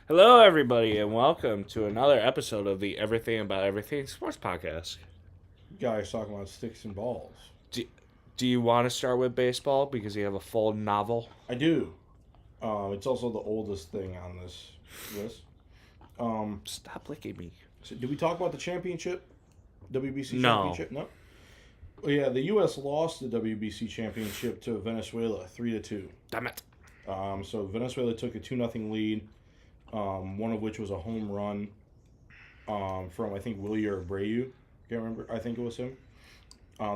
Hello, everybody, and welcome to another episode of the Everything About Everything Sports Podcast. Guys talking about sticks and balls. Do, do you want to start with baseball because you have a full novel? I do. It's also the oldest thing on this list. Stop licking me. So did we talk about the championship? WBC No. championship? No. Well, yeah, the U.S. lost the WBC championship to Venezuela 3-2. Damn it. So Venezuela took a 2-0 lead, one of which was a home run from, I think, Willie Abreu. Can't remember. I think it was him.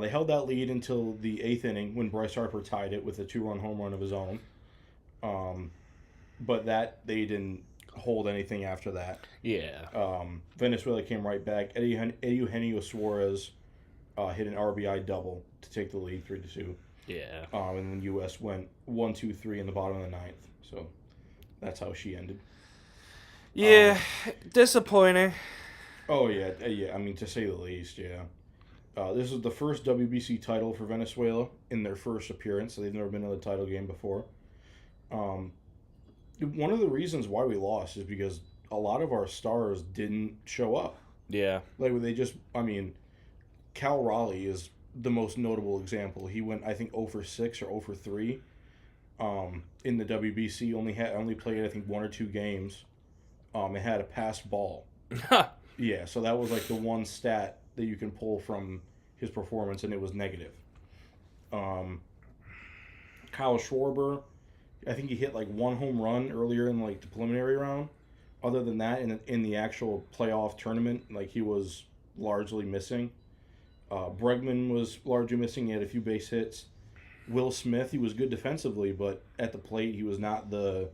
They held that lead until the 8th inning when Bryce Harper tied it with a 2-run home run of his own. But that they didn't hold anything after that. Yeah. Venezuela came right back. Eugenio Suarez hit an RBI double to take the lead 3-2. Yeah. And then U.S. went 1-2-3 in the bottom of the ninth. So that's how she ended. Yeah. Disappointing. Oh yeah. I mean, to say the least, yeah. This is the first WBC title for Venezuela in their first appearance. So they've never been in a title game before. One of the reasons why we lost is because a lot of our stars didn't show up. Yeah. Like Cal Raleigh is the most notable example. He went, I think, 0-for-6 or 0-for-3 in the WBC. Only played, I think, 1 or 2 games. And had a passed ball. Yeah, so that was like the one stat that you can pull from his performance, and it was negative. Kyle Schwarber, I think he hit like 1 home run earlier in like the preliminary round. Other than that, in the actual playoff tournament, like he was largely missing. Bregman was largely missing. He had a few base hits. Will Smith, he was good defensively, but at the plate, he was not the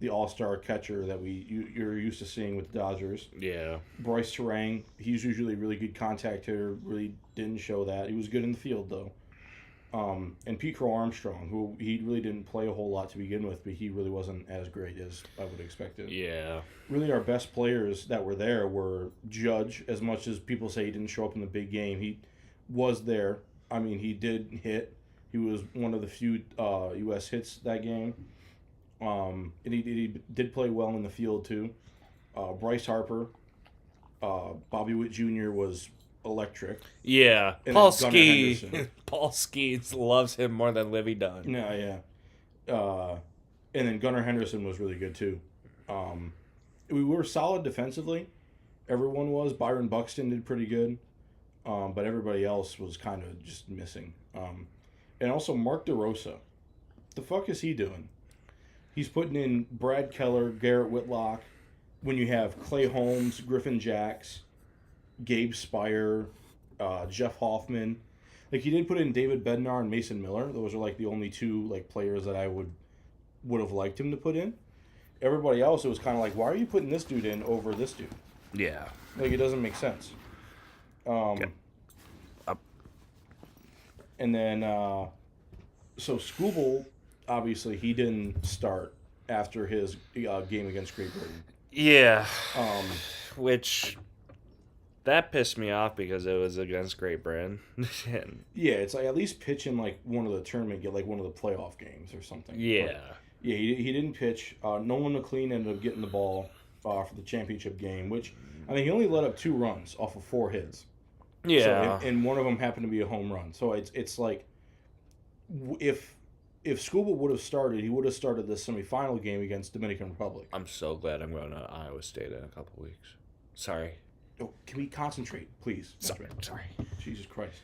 all-star catcher that you're used to seeing with the Dodgers. Yeah. Bryce Terang, he's usually a really good contact hitter. Really didn't show that. He was good in the field though. And Pete Crow Armstrong, who he really didn't play a whole lot to begin with, but he really wasn't as great as I would expect it. Yeah. Really, our best players that were there were Judge. As much as people say he didn't show up in the big game, he was there. I mean, he did hit. He was one of the few U.S. hits that game. And he did play well in the field too. Bryce Harper, Bobby Witt Jr. was electric. Yeah. And Paul then Gunnar Ski. Henderson. Paul Ski loves him more than Livy Dunn. Yeah. And then Gunnar Henderson was really good too. We were solid defensively. Everyone was. Byron Buxton did pretty good. But everybody else was kind of just missing. And also Mark DeRosa. The fuck is he doing? He's putting in Brad Keller, Garrett Whitlock, when you have Clay Holmes, Griffin Jacks, Gabe Spire, Jeff Hoffman. Like, he did put in David Bednar and Mason Miller. Those are like the only 2 like players that I would have liked him to put in. Everybody else, it was kind of like, why are you putting this dude in over this dude? Yeah. Like, it doesn't make sense. And then, so Scooble, obviously, he didn't start after his game against Great Britain. Yeah. Which that pissed me off because it was against Great Britain. Yeah, it's like at least pitch in like one of the tournament, get like one of the playoff games or something. Yeah. But, yeah, he didn't pitch. Nolan McLean ended up getting the ball for the championship game, which I mean he only let up 2 runs off of 4 hits. Yeah. So, and one of them happened to be a home run. So it's like if Scooble would have started, he would have started the semifinal game against Dominican Republic. I'm so glad I'm going to Iowa State in a couple weeks. Sorry. Oh, can we concentrate, please? Sorry. Jesus Christ.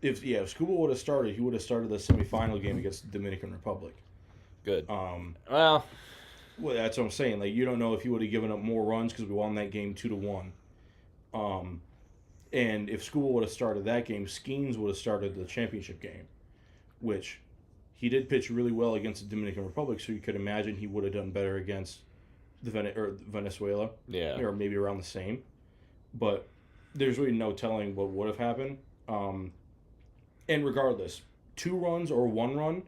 If Scooble would have started, he would have started the semifinal game against the Dominican Republic. Good. Well, that's what I'm saying. Like, you don't know if he would have given up more runs because we won that game 2-1. And if Scooble would have started that game, Skeens would have started the championship game, which he did pitch really well against the Dominican Republic, so you could imagine he would have done better against the Venezuela. Yeah. Or maybe around the same. But there's really no telling what would have happened. And regardless, 2 runs or 1 run,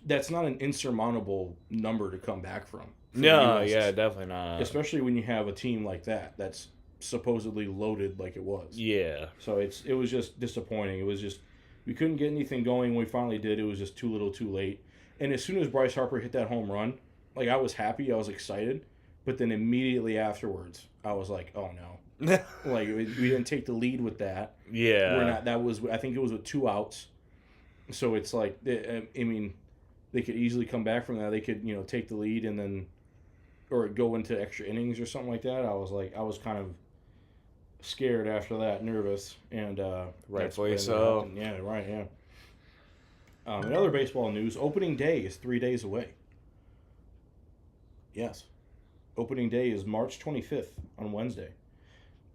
that's not an insurmountable number to come back from. No, yeah, definitely not. Especially when you have a team like that that's supposedly loaded like it was. Yeah. So it was just disappointing. It was just we couldn't get anything going. When we finally did, it was just too little, too late. And as soon as Bryce Harper hit that home run, like I was happy, I was excited, but then immediately afterwards, I was like, oh no, like we didn't take the lead with that. Yeah. We're not. That was I think it was with 2 outs, so it's like I mean, they could easily come back from that. They could take the lead and then, or go into extra innings or something like that. I was kind of scared after that, nervous, and Rightfully so. Yeah, right, yeah. In other baseball news, opening day is 3 days away. Yes. Opening day is March 25th on Wednesday.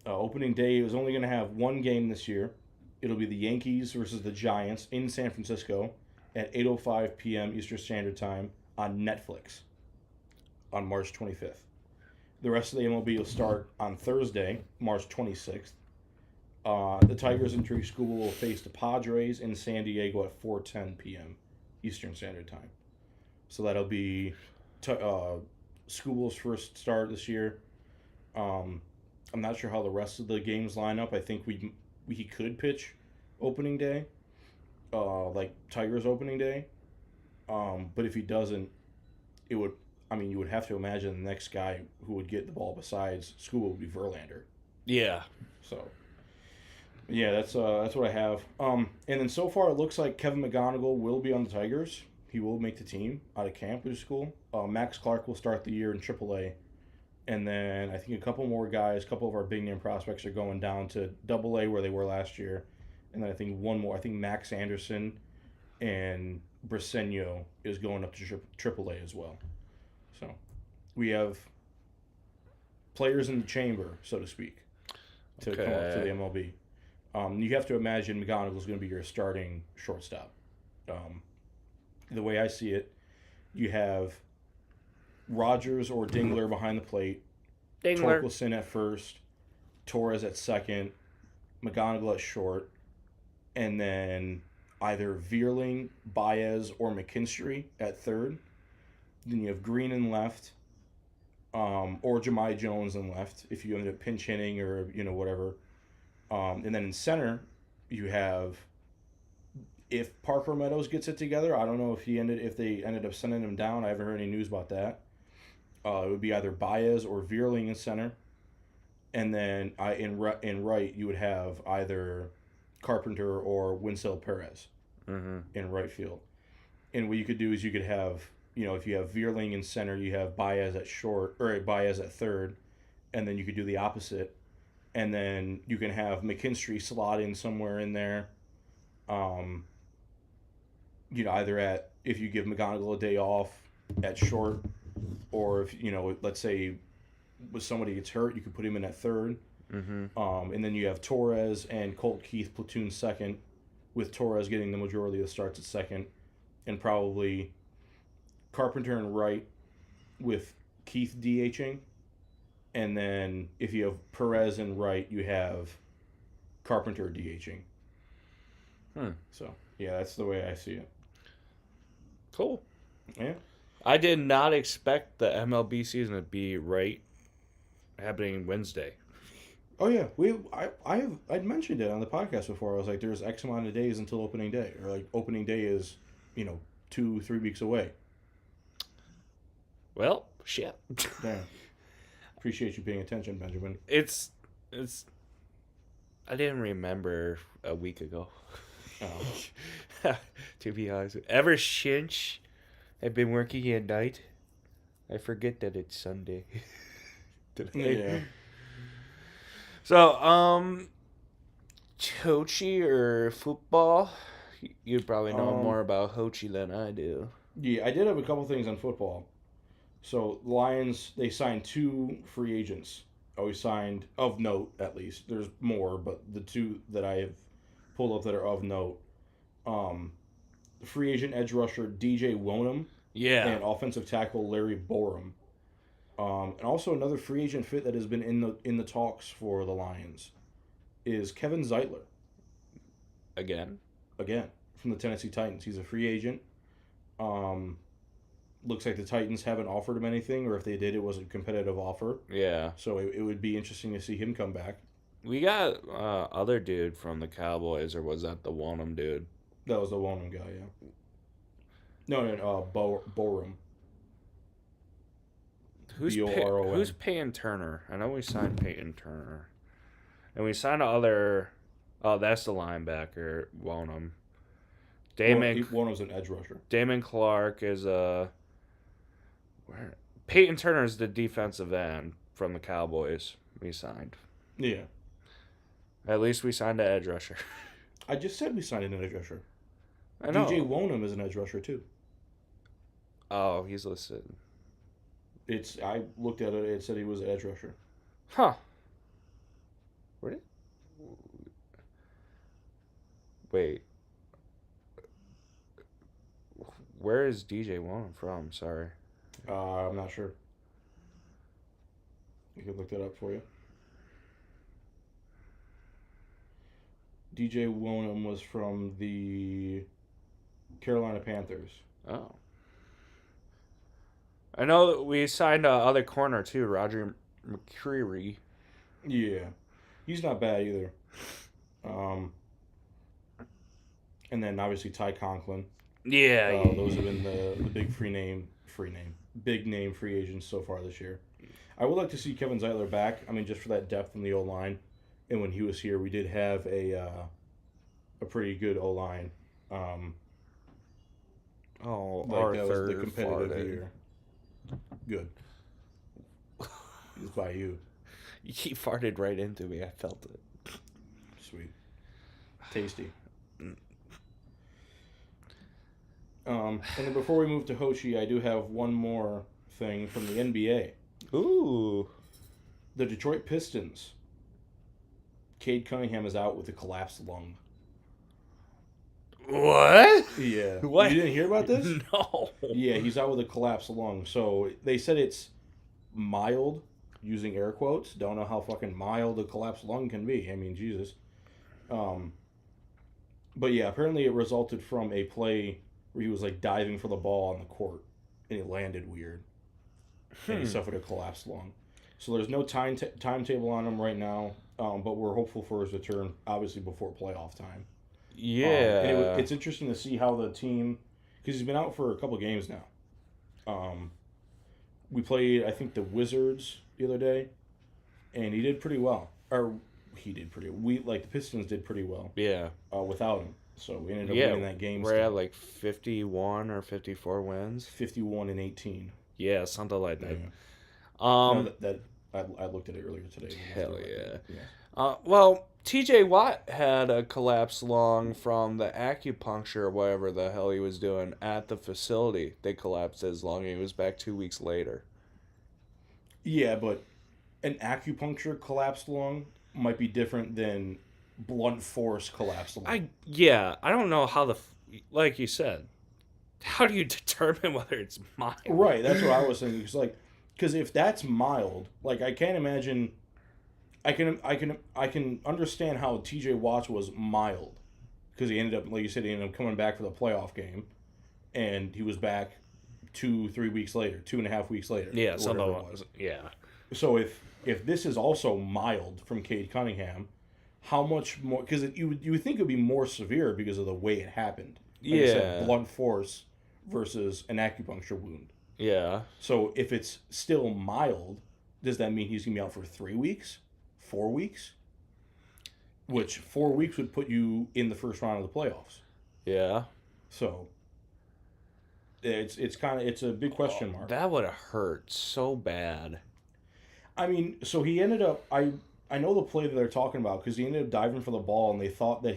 Opening day is only going to have one game this year. It'll be the Yankees versus the Giants in San Francisco at 8:05 p.m. Eastern Standard Time on Netflix on March 25th. The rest of the MLB will start on Thursday, March 26th. The Tigers and Tree School will face the Padres in San Diego at 4:10 p.m. Eastern Standard Time. So that'll be School's first start this year. I'm not sure how the rest of the games line up. I think he could pitch opening day, like Tigers opening day. But if he doesn't, you would have to imagine the next guy who would get the ball besides School would be Verlander. Yeah. So, yeah, that's what I have. And then so far it looks like Kevin McGonigal will be on the Tigers. He will make the team out of camp, which is cool. Max Clark will start the year in AAA. And then I think a couple more guys, a couple of our big name prospects are going down to AA where they were last year. And then I think one more, I think Max Anderson and Briseño is going up to AAA as well. So we have players in the chamber, so to speak, to come up to the MLB. You have to imagine McGonigal is going to be your starting shortstop. The way I see it, you have Rogers or Dingler behind the plate, Torkelson at first, Torres at second, McGonigal at short, and then either Vierling, Baez, or McKinstry at third. Then you have Green in left, or Jahmai Jones in left if you end up pinch hitting or whatever. And then in center, you have, if Parker Meadows gets it together, I don't know if they ended up sending him down. I haven't heard any news about that. It would be either Baez or Vierling in center, and then in right you would have either Carpenter or Winsel Perez in right field. And what you could do is you could have, if you have Vierling in center, you have Baez at short or Baez at third, and then you could do the opposite, and then you can have McKinstry slot in somewhere in there. Either if you give McGonigal a day off at short, or if let's say when somebody gets hurt, you could put him in at third. And then you have Torres and Colt Keith platoon second, with Torres getting the majority of the starts at second, and probably Carpenter in right with Keith DHing. And then if you have Perez in right, you have Carpenter DHing. So, yeah, that's the way I see it. Cool. Yeah. I did not expect the MLB season to be happening Wednesday. Oh yeah, I'd mentioned it on the podcast before. I was like, there's X amount of days until opening day, or like opening day is 2-3 weeks away. Well, shit. Yeah. Appreciate you paying attention, Benjamin. It's. I didn't remember a week ago. Oh. To be honest, ever since I've been working at night, I forget that it's Sunday. Yeah. So, Hochi or football? You probably know more about Hochi than I do. Yeah, I did have a couple things on football. So, Lions, they signed 2 free agents. Always signed, of note at least. There's more, but the 2 that I have pulled up that are of note. Free agent edge rusher DJ Wonham. Yeah. And offensive tackle Larry Borum. And also another free agent fit that has been in the talks for the Lions is Kevin Zeitler. Again, from the Tennessee Titans. He's a free agent. Looks like the Titans haven't offered him anything, or if they did, it was a competitive offer. Yeah. So it would be interesting to see him come back. We got other dude from the Cowboys, or was that the Wonham dude? That was the Wonham guy, yeah. No, Borum. Boron. Who's Peyton Turner? I know we signed Peyton Turner, and we signed other. Oh, that's the linebacker. Wonham. One was an edge rusher. Damon Clark is a. Where? Peyton Turner is the defensive end from the Cowboys. We signed. Yeah. At least we signed an edge rusher. I just said we signed an edge rusher. I know. DJ Wonham is an edge rusher too. Oh, he's listed. I looked at it. It said he was an edge rusher. Huh. Where did? Wait. Where is DJ Wonham from? Sorry. I'm not sure. We could look that up for you. DJ Wonham was from the Carolina Panthers. Oh. I know that we signed other corner too, Roger McCreary. Yeah, he's not bad either. And then obviously Ty Conklin. Yeah, those have been the big big name free agents so far this year. I would like to see Kevin Zeitler back. I mean, just for that depth in the O line. And when he was here, we did have a pretty good O line. our that was the third competitive farted. year. Good. It's by you. He farted right into me. I felt it. Sweet. Tasty. And then before we move to Hoshi, I do have one more thing from the NBA. Ooh. The Detroit Pistons. Cade Cunningham is out with a collapsed lung. What? Yeah. What? You didn't hear about this? No. Yeah, he's out with a collapsed lung. So they said it's mild, using air quotes. Don't know how fucking mild a collapsed lung can be. I mean, Jesus. But yeah, apparently it resulted from a play where he was like diving for the ball on the court and he landed weird. And he suffered a collapsed lung. So there's no timetable on him right now, but we're hopeful for his return, obviously before playoff time. Yeah. And it's interesting to see how the team, because he's been out for a couple games now. We played, I think, the Wizards the other day, and he did pretty well. Or he did pretty. The Pistons did pretty well. Yeah. Without him, so we ended up winning that game. We're at like 51 or 54 wins. 51-18. Yeah, something like that. Yeah. I looked at it earlier today. Hell yeah. Yeah. Well, TJ Watt had a collapsed lung from the acupuncture or whatever the hell he was doing at the facility. They collapsed his lung and he was back 2 weeks later. Yeah, but an acupuncture collapsed lung might be different than blunt force collapsed lung. I don't know how like you said, how do you determine whether it's mild? Right, that's what I was thinking. Because if that's mild, like I can't imagine. I can understand how T.J. Watt was mild, because he ended up, like you said, he ended up coming back for the playoff game, and he was back 2.5 weeks later. Yeah, something was. Yeah. So if this is also mild from Cade Cunningham, how much more? Because you would think it would be more severe because of the way it happened. Like you said, blunt force versus an acupuncture wound. Yeah. So if it's still mild, does that mean he's gonna be out for 3 weeks? 4 weeks, which 4 weeks would put you in the first round of the playoffs. Yeah. So it's a big question mark. That would have hurt so bad. I mean, so he ended up. I know the play that they're talking about because he ended up diving for the ball, and they thought that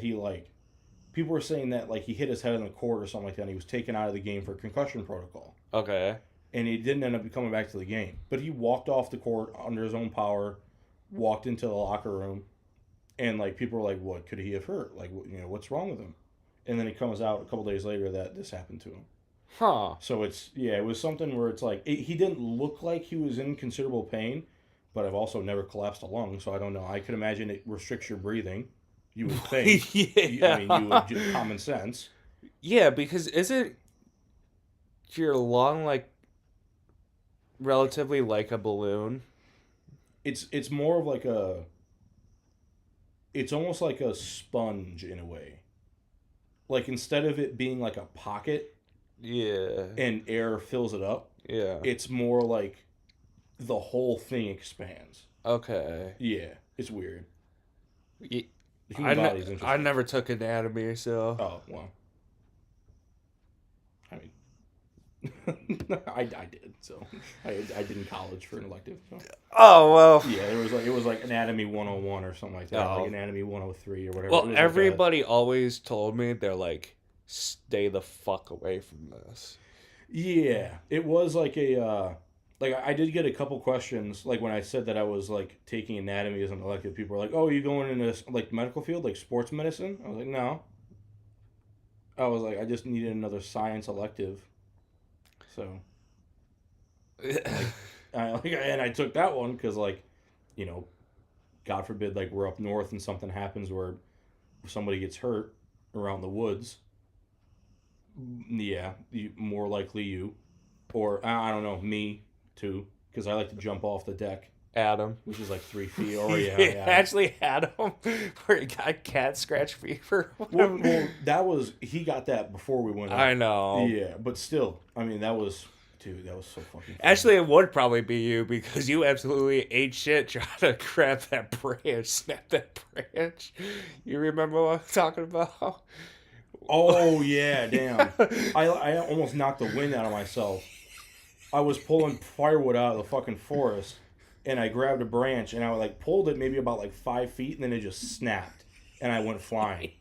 people were saying that he hit his head in the court or something like that. And he was taken out of the game for concussion protocol. Okay. And he didn't end up coming back to the game, but he walked off the court under his own power. Walked into the locker room, and people were like, "What could he have hurt? What's wrong with him?" And then it comes out a couple days later that this happened to him. Huh. So it was something where it's he didn't look like he was in considerable pain, but I've also never collapsed a lung, so I don't know. I could imagine it restricts your breathing. You would think. Yeah. You would just common sense. Yeah, because isn't your lung relatively like a balloon? It's more of it's almost like a sponge in a way. Instead of it being like a pocket, Yeah. and air fills it up. Yeah. It's more like the whole thing expands. Okay. Yeah, it's weird. Ye- The human body is I interesting. never took anatomy, so. Oh, well. I mean, I did, so I did in college for an elective. So. Oh well. Yeah, it was like anatomy 101 or something like that, Oh. like anatomy 103 or whatever. It Well, was everybody always told me they're like, stay the fuck away from this. Yeah, it was like a like I did get a couple questions like when I said that I was like taking anatomy as an elective. People were like, "Oh, are you going into like medical field, like sports medicine?" I was like, "No." I was like, I just needed another science elective, so and I took that one because like, you know, God forbid, like we're up north and something happens where somebody gets hurt around the woods. Yeah, more likely you, or I don't know, me too, because I like to jump off the deck, Adam. which is like 3 feet. Oh He yeah. actually had him where he got cat scratch fever. Well, that was he got that before we went. I Up. know. Yeah, but still, I mean, that was so fucking. Funny. Actually, it would probably be you because you absolutely ate shit trying to grab that branch, snap that branch. You remember what I'm talking about? Oh yeah, damn! I almost knocked the wind out of myself. I was pulling firewood out of the fucking forest, and I grabbed a branch and I like pulled it maybe about like 5 feet, and then it just snapped, and I went flying.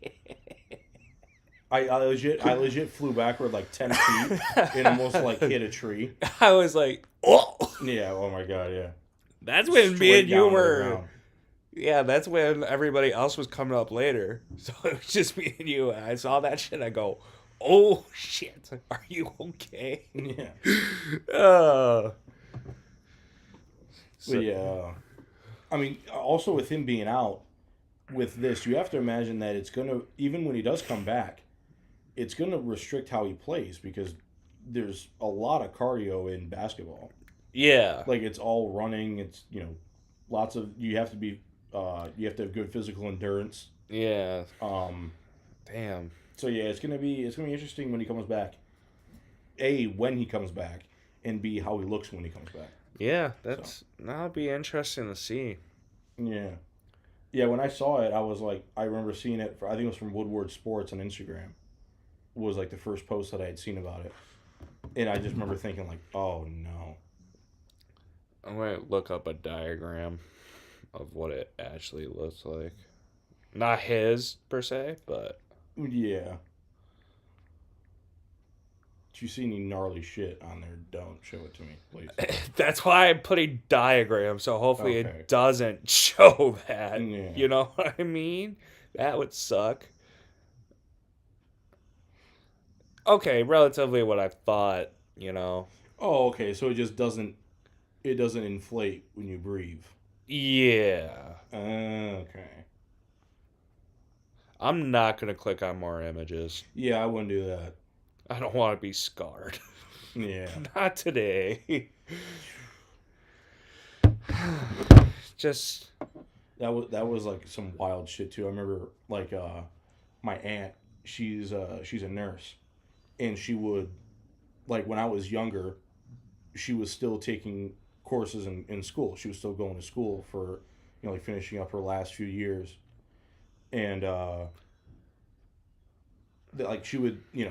I legit flew backward like 10 feet and almost like hit a tree. I was like, oh! Yeah, oh my god, yeah. That's when me Straight and you down to the were. ground. Yeah, that's when everybody else was coming up later. So it was just me and you. And I saw that shit. I go, oh shit, are you okay? Yeah. So, But yeah, I mean, also with him being out with this, you have to imagine that it's gonna, even when he does come back, it's gonna restrict how he plays because there's a lot of cardio in basketball. yeah. Like it's all running. It's lots of you have to be, you have to have good physical endurance. Yeah. Um, Damn. so yeah, it's gonna be interesting when he comes back. A, when he comes back, and B, how he looks when he comes back. Yeah, that'll be interesting to see. Yeah. Yeah, when I saw it, I was like, I remember seeing it, I think it was from Woodward Sports on Instagram, was like the first post that I had seen about it. And I just remember thinking, like, oh no. I'm going to look up a diagram of what it actually looks like. Not his, per se, but... Yeah. If you see any gnarly shit on there, don't show it to me, please. That's why I'm putting diagrams, so hopefully Okay. it doesn't show that. Yeah. You know what I mean? That would suck. Okay, relatively what I thought, you know. Oh, okay, so it just doesn't inflate when you breathe. Yeah. Okay. I'm not going to click on more images. Yeah, I wouldn't do that. I don't want to be scarred. Yeah. Not today. Just That was like some wild shit too. I remember like my aunt, she's a nurse, and she would, like when I was younger, she was still taking courses in school. She was still going to school for like finishing up her last few years, and like she would you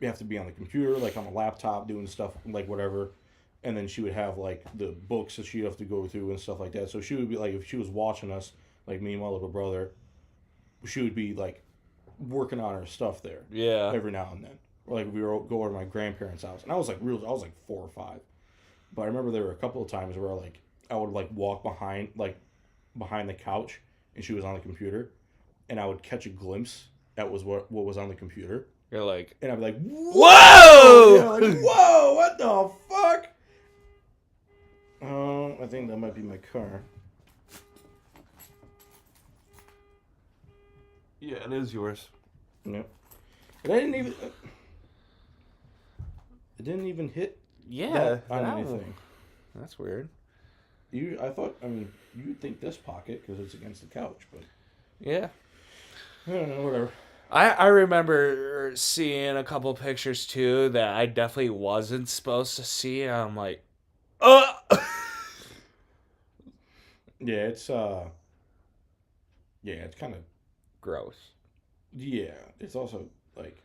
have to be on the computer, like on a laptop doing stuff like whatever. And then she would have like the books that she'd have to go through and stuff like that. So she would be like, if she was watching us, like me and my little brother, she would be like working on her stuff there. yeah. Every now and then. Or like we would go over to my grandparents' house, and I was like 4 or 5. But I remember there were a couple of times where like I would like walk behind the couch, and she was on the computer, and I would catch a glimpse at what was on the computer, You're like, and I'd be like, whoa! yeah, like, whoa, what the fuck? I think that might be my car. Yeah, it is yours. Yep. But I didn't even. It didn't even hit Yeah. on anything. That's weird. I thought. I mean, you'd think this pocket because it's against the couch, but Yeah. I don't know. Whatever. I remember seeing a couple pictures too that I definitely wasn't supposed to see. And I'm like, uh Yeah, it's kind of gross. yeah. It's also like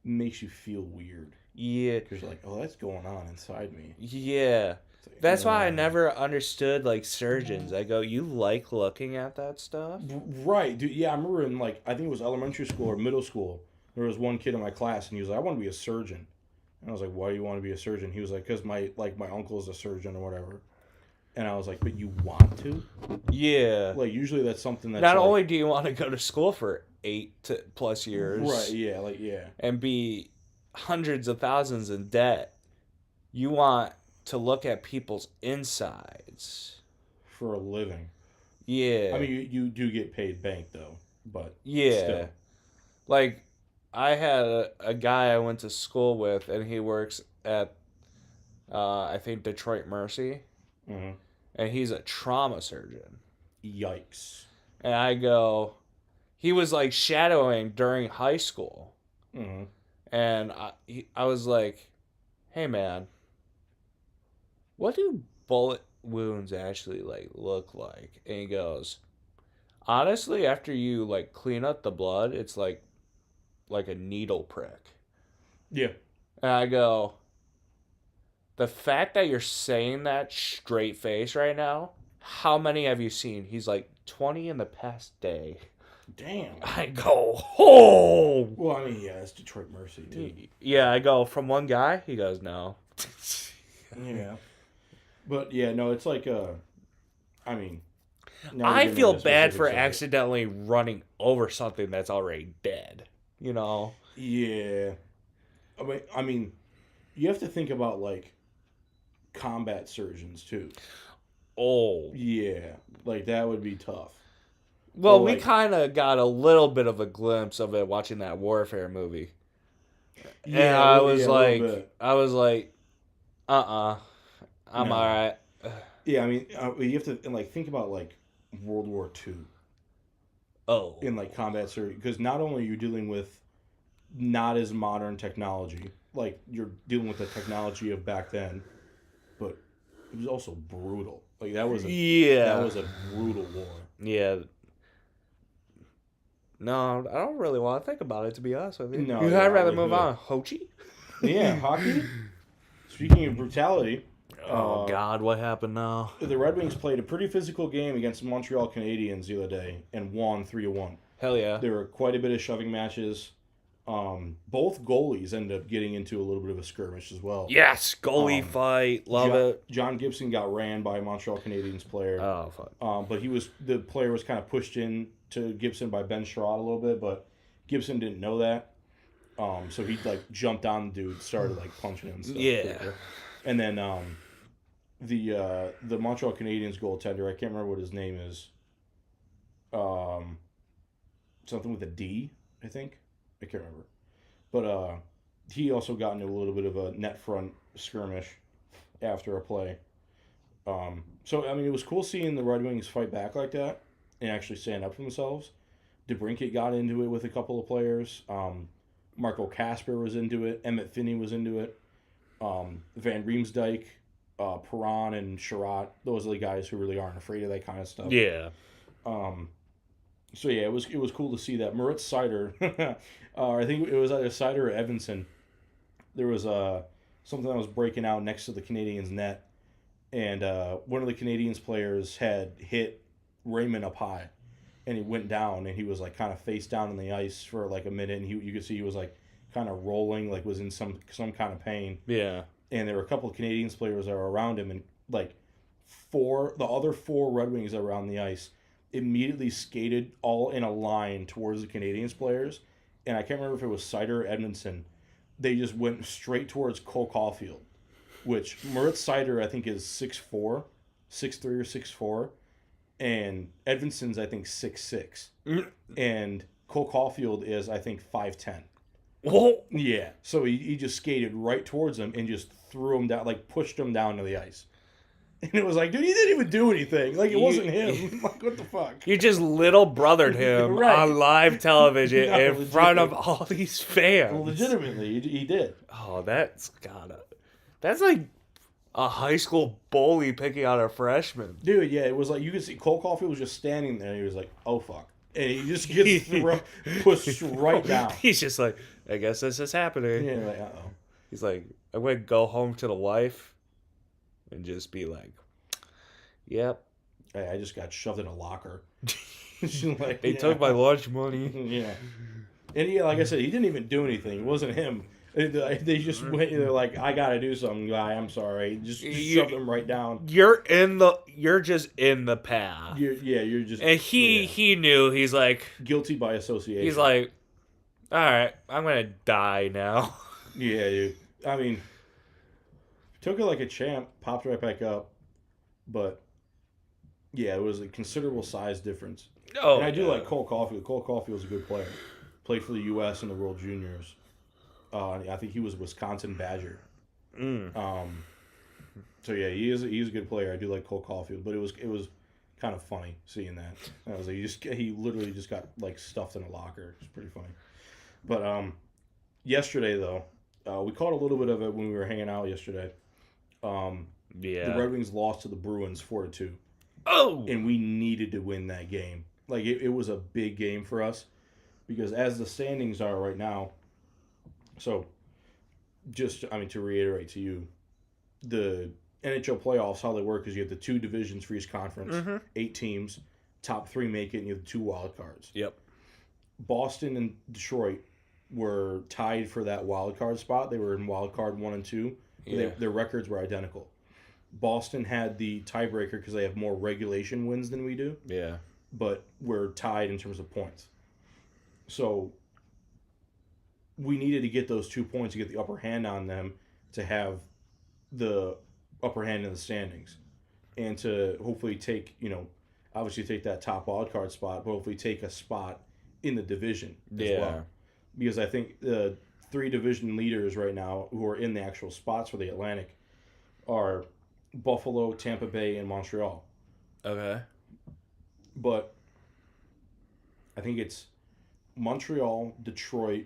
makes you feel weird Yeah, because you're like, oh, that's going on inside me. yeah. It's like, That's why I never understood like surgeons. I go, you like looking at that stuff? Right, dude. Yeah, I remember in like I think it was elementary school or middle school. There was one kid in my class, and he was like, "I want to be a surgeon." And I was like, "Why do you want to be a surgeon?" He was like, "Cause my uncle is a surgeon or whatever." And I was like, "But you want to? Yeah. Like usually that's something that's Not like only do you want to go to school for 8+ years, right, yeah, like yeah, and be hundreds of thousands in debt, you want to look at people's insides. for a living. I Yeah. mean, you do get paid bank though, but Yeah. still, Like, I had a guy I went to school with, and he works at, I think, Detroit Mercy, hmm and he's a trauma surgeon. yikes. And I go, he was like shadowing during high school. hmm And I was like, hey man, what do bullet wounds actually like look like? And he goes, honestly, after you like clean up the blood, it's like a needle prick. Yeah, And I go, the fact that you're saying that straight face right now, how many have you seen? He's like 20 in the past day. damn. I go, oh. Well, I mean, yeah, it's Detroit Mercy too. Yeah, I go from one guy. He goes, no. Yeah, but yeah, no, it's like I mean, now we're I getting feel into bad for specifics of it. accidentally running over something that's already dead. You know? Yeah, I mean, you have to think about like combat surgeons too. Oh. Yeah, like that would be tough. Well, Or we like, kind of got a little bit of a glimpse of it watching that Warfare movie. And yeah, a little bit. I was like, I'm No, alright. yeah, I mean, you have to and like think about like World War II Oh. in like combat surgery because not only are you dealing with not as modern technology, like you're dealing with the technology of back then, but it was also brutal. Like that Yeah. was a brutal war. Yeah. No, I don't really want to think about it, to be honest with you. No, I'd yeah, I rather would move do it. on. Hochi? Yeah, hockey. Speaking of brutality, Oh, God, what happened now? the Red Wings played a pretty physical game against the Montreal Canadiens the other day and won 3-1. Hell yeah. There were quite a bit of shoving matches. Both goalies ended up getting into a little bit of a skirmish as well. Yes, goalie fight. Love it. John Gibson got ran by a Montreal Canadiens player. Oh, fuck. But the player was kind of pushed in to Gibson by Ben Sherrod a little bit, but Gibson didn't know that. So he like jumped on the dude, started like punching him and stuff. Yeah. And then the Montreal Canadiens goaltender, I can't remember what his name is. Something with a D, I think. I can't remember. But he also got into a little bit of a net front skirmish after a play. So I mean, it was cool seeing the Red Wings fight back like that and actually stand up for themselves. DeBrincat got into it with a couple of players. Marco Casper was into it. Emmett Finney was into it. Van Riemsdyk, Perron, and Sherratt. Those are the guys who really aren't afraid of that kind of stuff. Yeah. So yeah, it was cool to see that. Moritz Seider, I think it was either Seider or Evanson. There was something that was breaking out next to the Canadiens' net, and one of the Canadiens players had hit Raymond up high, and he went down, and he was like kind of face down in the ice for like a minute, and you could see he was like kind of rolling, like was in some kind of pain. Yeah. And there were a couple of Canadiens players that were around him, and like the other four Red Wings that were on the ice immediately skated all in a line towards the Canadiens players, and I can't remember if it was Seider or Edmondson. They just went straight towards Cole Caulfield, which Moritz Seider I think is 6'4", 6'3" or 6'4", and Edmondson's I think 6'6", and Cole Caulfield is I think 5'10". Oh. Yeah, so he just skated right towards him and just threw him down, like pushed him down to the ice. And it was like, dude, he didn't even do anything. Like, it You- wasn't him. Like, what the fuck? You just little brothered him Right. on live television No, in front of legitimately. all these fans. Legitimately, he did. Oh, that's like a high school bully picking on a freshman. Dude, yeah, it was like, you could see Cole Caulfield was just standing there. And he was like, oh, fuck. And he just gets pushed right down. He's just like, I guess this is happening. Yeah, like, uh-oh. He's like, I'm going to go home to the wife and just be like, yep. Hey, I just got shoved in a locker. She's like, They took my lunch money. Yeah. And yeah, like I said, he didn't even do anything. It wasn't him. They just went, they're like, I got to do something, guy. I'm sorry. Just shoved him right down. You're just in the path. You're just. And he knew. He's like, guilty by association. he's like, all right, I'm going to die now. Yeah, dude. I mean, took it like a champ, popped right back up. But, yeah, it was a considerable size difference. Oh, And I do like Cole Caulfield. Cole Caulfield's a good player. Played for the U.S. in the World Juniors. I think he was a Wisconsin Badger. So yeah, he's a good player. I do like Cole Caulfield, but it was kind of funny seeing that. I was like, he literally just got like stuffed in a locker. It's pretty funny. But yesterday though, we caught a little bit of it when we were hanging out yesterday. Yeah. The Red Wings lost to the Bruins 4-2. Oh. And we needed to win that game. Like, it was a big game for us. Because as the standings are right now, so just, to reiterate to you, the NHL playoffs, how they work is you have the two divisions for each conference, 8 teams, top 3 make it, and you have the 2 wild cards. Yep. Boston and Detroit were tied for that wild card spot. They were in wild card 1 and 2. Yeah. Their records were identical. Boston had the tiebreaker because they have more regulation wins than we do. Yeah. But we're tied in terms of points. So we needed to get those 2 points to get the upper hand on them to have the upper hand in the standings and to hopefully take, obviously take that top wild card spot, but hopefully take a spot in the division as well. Because I think the 3 division leaders right now who are in the actual spots for the Atlantic are Buffalo, Tampa Bay, and Montreal. Okay. But I think it's Montreal, Detroit,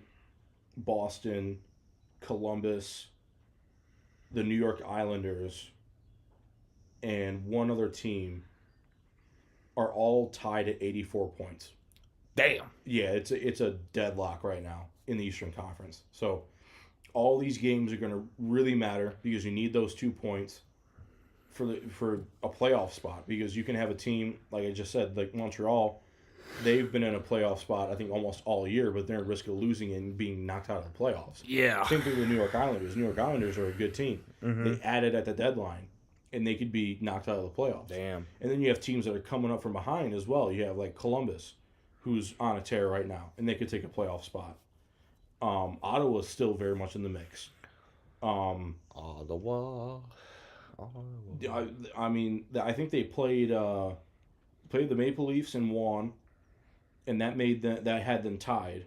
Boston, Columbus, the New York Islanders, and one other team are all tied at 84 points. Damn. Yeah, it's a deadlock right now in the Eastern Conference. So all these games are going to really matter because you need those 2 points for a playoff spot. Because you can have a team, like I just said, like Montreal, they've been in a playoff spot, I think, almost all year, but they're at risk of losing and being knocked out of the playoffs. Yeah. Same thing with the New York Islanders. New York Islanders are a good team. Mm-hmm. They added at the deadline, and they could be knocked out of the playoffs. Damn. And then you have teams that are coming up from behind as well. You have, like, Columbus, who's on a tear right now, and they could take a playoff spot. Ottawa's still very much in the mix. Ottawa. I think they played the Maple Leafs and won, and that had them tied.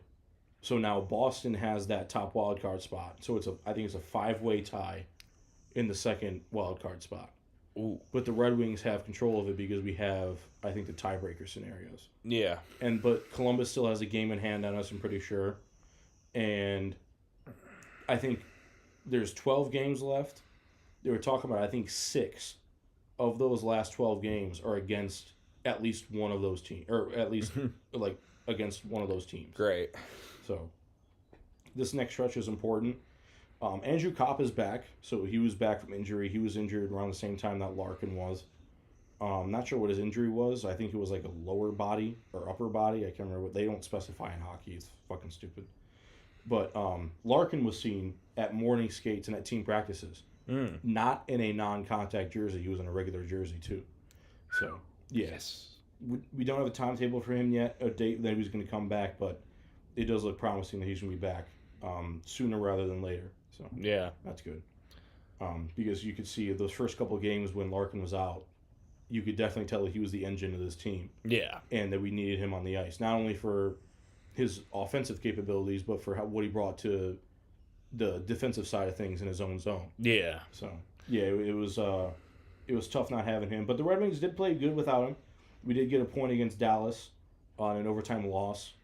So now Boston has that top wild card spot. So I think it's a 5-way tie in the second wild card spot. Ooh. But the Red Wings have control of it because we have, I think, the tiebreaker scenarios. Yeah. But Columbus still has a game in hand on us, I'm pretty sure. And I think there's 12 games left. They were talking about, I think, 6 of those last 12 games are against at least one of those teams, or at least like against one of those teams. Great. So this next stretch is important. Andrew Kopp is back, so he was back from injury. He was injured around the same time that Larkin was. Not sure what his injury was. I think it was like a lower body or upper body. I can't remember what. They don't specify in hockey. It's fucking stupid. But Larkin was seen at morning skates and at team practices. Not in a non-contact jersey. He was in a regular jersey too. So, yes. We don't have a timetable for him yet, a date that he was going to come back, but it does look promising that he's going to be back sooner rather than later. So, yeah, that's good. Because you could see those first couple of games when Larkin was out, you could definitely tell that he was the engine of this team. Yeah. And that we needed him on the ice, not only for his offensive capabilities, but for what he brought to the defensive side of things in his own zone. Yeah. So, yeah, it was it was tough not having him. But the Red Wings did play good without him. We did get a point against Dallas on an overtime loss.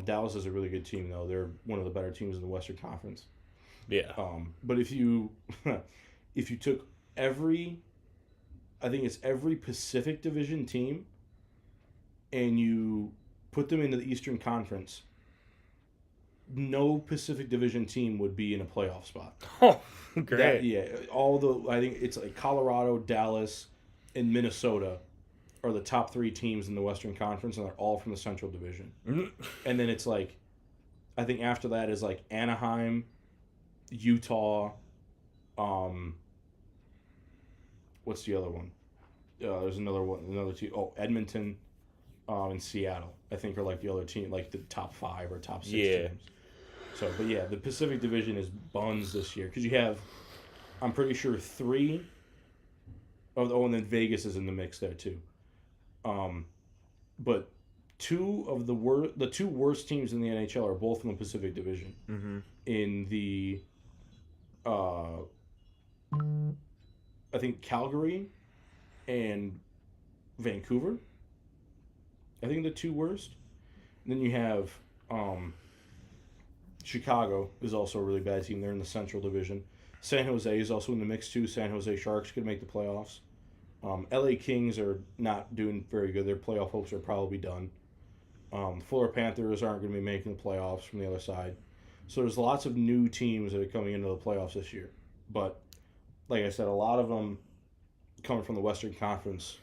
Dallas is a really good team, though. They're one of the better teams in the Western Conference. Yeah. But if you if you took every Pacific Division team and you put them into the Eastern Conference, no Pacific Division team would be in a playoff spot. Oh, great. I think it's like Colorado, Dallas, and Minnesota are the top 3 teams in the Western Conference, and they're all from the Central Division. And then it's like, I think after that is like Anaheim, Utah, what's the other one? There's another team. Oh, Edmonton, and Seattle, I think, are like the other team, like the top 5 or top 6 teams. So, but yeah, the Pacific Division is buns this year because you have, I'm pretty sure 3 of the, and then Vegas is in the mix there too. But 2 of the 2 worst teams in the NHL are both in the Pacific Division. Mm-hmm. In the, I think Calgary and Vancouver. I think the 2 worst. And then you have Chicago is also a really bad team. They're in the Central Division. San Jose is also in the mix too. San Jose Sharks could make the playoffs. LA Kings are not doing very good. Their playoff hopes are probably done. Florida Panthers aren't going to be making the playoffs from the other side. So there's lots of new teams that are coming into the playoffs this year. But like I said, a lot of them coming from the Western Conference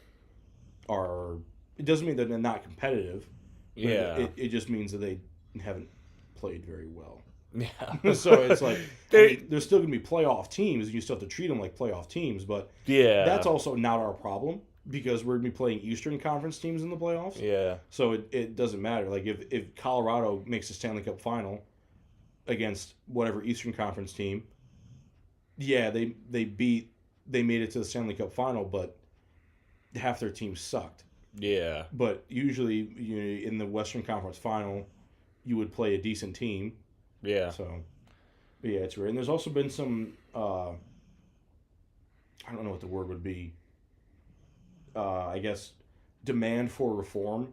are. It doesn't mean that they're not competitive. Yeah. It just means that they haven't played very well. Yeah. So it's like there's still going to be playoff teams, and you still have to treat them like playoff teams. But that's also not our problem because we're going to be playing Eastern Conference teams in the playoffs. Yeah. So it doesn't matter. Like if Colorado makes a Stanley Cup final against whatever Eastern Conference team, yeah, they made it to the Stanley Cup final, but half their team sucked. Yeah. But usually, in the Western Conference final, you would play a decent team. Yeah. So, but yeah, it's weird. And there's also been some, I don't know what the word would be. I guess demand for reform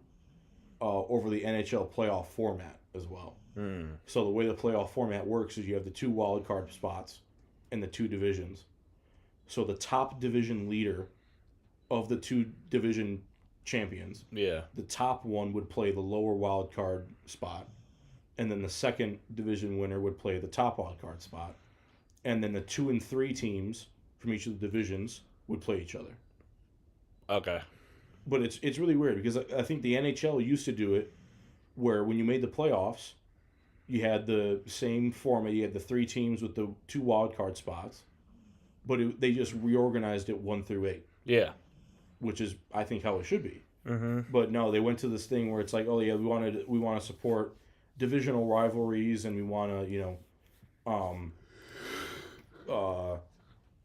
over the NHL playoff format as well. So the way the playoff format works is you have the 2 wild card spots and the 2 divisions. So the top division leader of the 2 division champions, the top one would play the lower wild card spot, and then the second division winner would play the top wild card spot, and then the 2 and 3 teams from each of the divisions would play each other. Okay. But it's really weird because I think the NHL used to do it where when you made the playoffs, you had the same format. You had the 3 teams with the 2 wild card spots, but they just reorganized it 1 through 8. Yeah. Which is, I think, how it should be. Mm-hmm. But no, they went to this thing where it's like, oh yeah, we want to support divisional rivalries, and we want to, I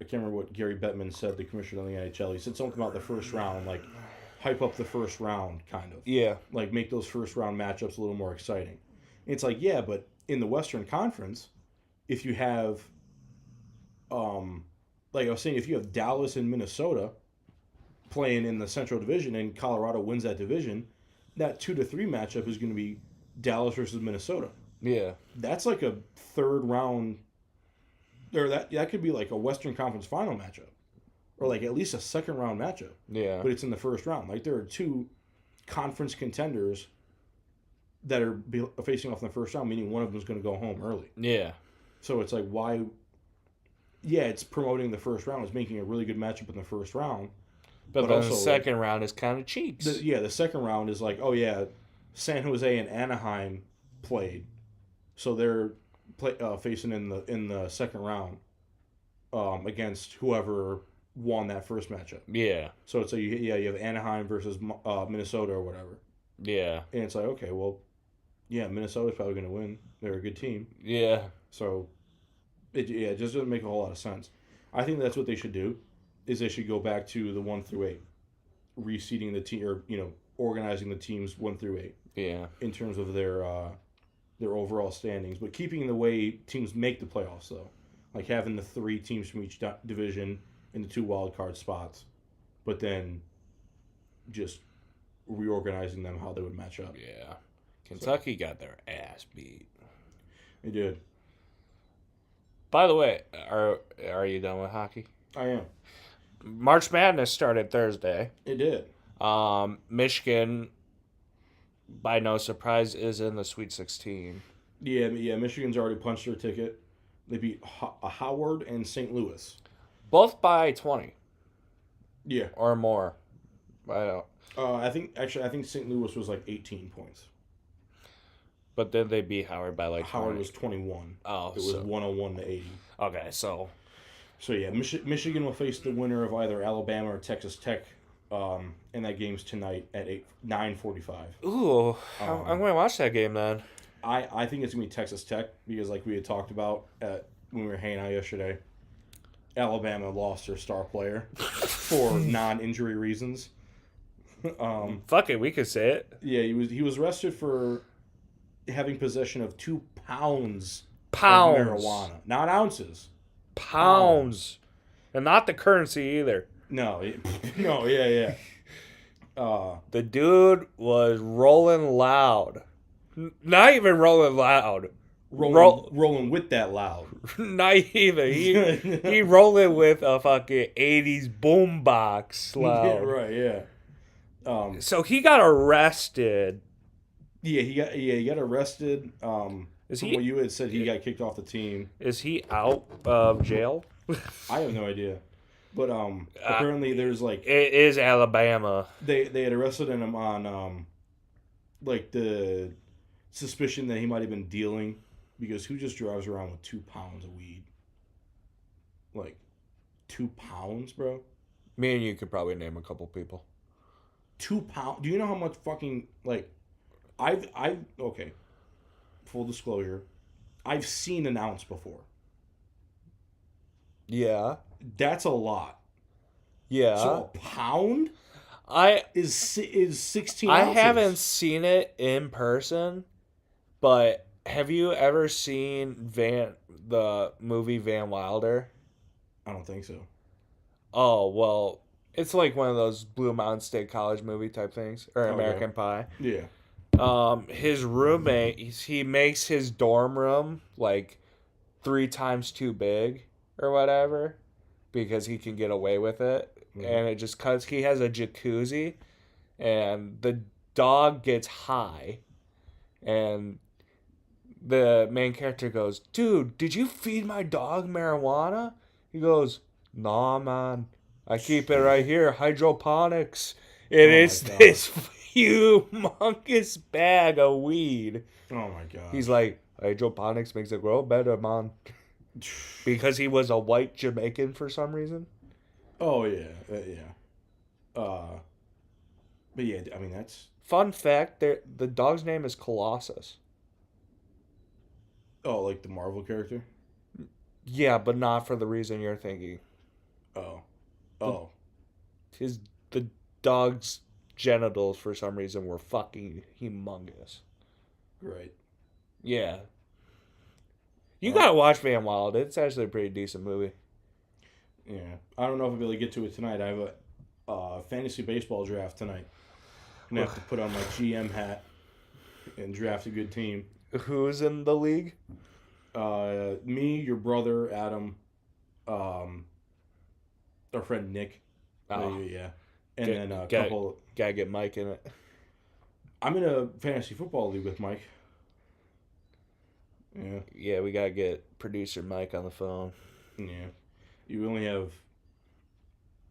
can't remember what Gary Bettman said, the commissioner of the NHL. He said something about the first round, like hype up the first round, kind of. Yeah. Like make those first round matchups a little more exciting. It's like, yeah, but in the Western Conference, if you have, like I was saying, if you have Dallas and Minnesota playing in the Central Division and Colorado wins that division, that 2-3 matchup is going to be Dallas versus Minnesota. Yeah. That's like a third round, or that could be like a Western Conference final matchup, or like at least a second round matchup. Yeah. But it's in the first round. Like there are 2 conference contenders that are facing off in the first round, meaning one of them is going to go home early. Yeah. So it's like, why? Yeah, it's promoting the first round. It's making a really good matchup in the first round. But then the second round is kind of cheeks. The second round is like, oh yeah, San Jose and Anaheim played, so they're facing in the second round against whoever won that first matchup. Yeah. So it's like you have Anaheim versus Minnesota or whatever. Yeah. And it's like, okay, well, yeah, Minnesota's probably going to win. They're a good team. Yeah. So it just doesn't make a whole lot of sense. I think that's what they should do. Is they should go back to the 1 through 8, reseeding the team, or organizing the teams 1 through 8. Yeah. In terms of their overall standings, but keeping the way teams make the playoffs though, like having the 3 teams from each division in the 2 wild card spots, but then just reorganizing them how they would match up. Yeah. Kentucky got their ass beat. They did. By the way, are you done with hockey? I am. March Madness started Thursday. It did. Michigan, by no surprise, is in the Sweet 16. Yeah. Michigan's already punched their ticket. They beat Howard and St. Louis. Both by 20 Yeah. or more. I don't. I think St. Louis was like 18 points. But then they beat Howard by like 20. Howard was 21. Oh, It was 101 to 80. Okay, so So yeah, Michigan will face the winner of either Alabama or Texas Tech. And that game's tonight at 9:45. ooh, I'm going to watch that game then. I think it's gonna be Texas Tech because like we had talked about when we were hanging out yesterday, Alabama lost their star player for non-injury reasons. Fuck it, we could say it. Yeah, he was arrested for having possession of 2 pounds Pounds. of marijuana, not ounces. Pounds. And not the currency either. No, no, yeah. The dude was rolling loud. Not even rolling loud. Rolling with that loud. Not even. He rolling with a fucking 80s boombox loud. Yeah, right, yeah. So he got arrested. Yeah, he got arrested. Is From he- what you had said, he got kicked off the team. Is he out of jail? I have no idea, but apparently there's like It is Alabama. they had arrested him on like the suspicion that he might have been dealing, because who just drives around with 2 pounds of weed? Like 2 pounds, bro. Me and you could probably name a couple people. 2 pounds. Do you know how much fucking like I've okay. Full disclosure, I've seen an ounce before. Yeah. That's a lot. Yeah. So a pound I is 16 I ounces. haven't seen it in person, but have you ever seen the movie Van Wilder? I don't think so. Oh, well, it's like one of those Blue Mountain State College movie type things, or Okay. American Pie. Yeah. His roommate, he makes his dorm room like 3 times too big or whatever because he can get away with it. Mhm. And it just cause he has a jacuzzi and the dog gets high and the main character goes, "Dude, did you feed my dog marijuana?" He goes, "Nah, man. I keep it right here, hydroponics." And Oh my it's God. this humongous bag of weed. Oh my god. He's like, "Hydroponics makes it grow better, man." Because he was a white Jamaican for some reason. Oh yeah, yeah. But yeah, I mean that's. Fun fact: the dog's name is Colossus. Oh, like the Marvel character. Yeah, but not for the reason you're thinking. Oh. The dog's genitals for some reason were fucking humongous. Right. Yeah. You gotta watch Van Wild. It's actually a pretty decent movie. Yeah. I don't know if I'll be able to get to it tonight. I have a fantasy baseball draft tonight. I'm gonna have to put on my GM hat and draft a good team. Who's in the league? Me, your brother, Adam, our friend Nick. Oh. Yeah. And Get- then a get- couple. Gotta get Mike in it. I'm in a fantasy football league with Mike. Yeah. Yeah, we gotta get producer Mike on the phone. Yeah. You only have.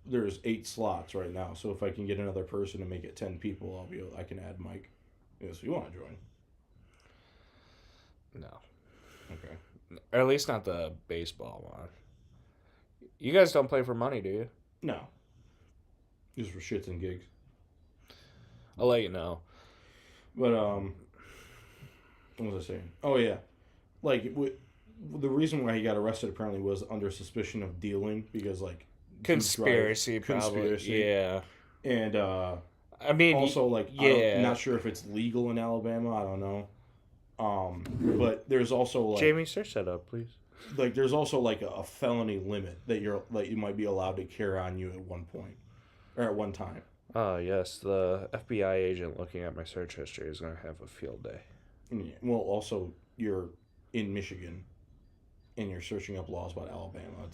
There's 8 slots right now, so if I can get another person to make it 10 people, I can add Mike. Yeah, so you want to join? No. Okay. Or at least not the baseball one. You guys don't play for money, do you? No. Just for shits and gigs. I'll let you know. But what was I saying? Oh yeah, like the reason why he got arrested apparently was under suspicion of dealing because like Conspiracy, probably. Conspiracy. Yeah. and I mean, also like yeah. I'm not sure if it's legal in Alabama. I don't know. But there's also like Jamie, search that up, please. like there's also like a felony limit that you might be allowed to carry on you at one point or at one time. Oh, yes. The FBI agent looking at my search history is going to have a field day. Yeah. Well, also you're in Michigan and you're searching up laws about Alabama.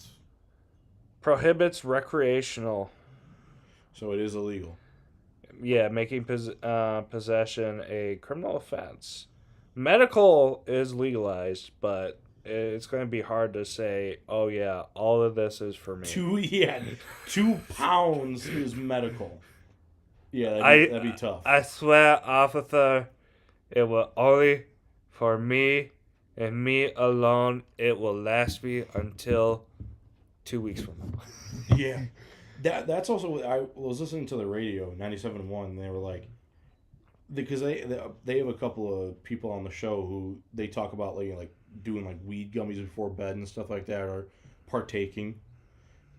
Prohibits recreational. So it is illegal. Yeah, making possession a criminal offense. Medical is legalized, but it's going to be hard to say, oh, yeah, all of this is for me. 2 pounds is medical. Yeah, that'd be tough. I swear, officer, it will only for me and me alone. It will last me until 2 weeks from now. Yeah. That's also what I was listening to the radio 97.1 and they were like because they have a couple of people on the show who they talk about like doing like weed gummies before bed and stuff like that or partaking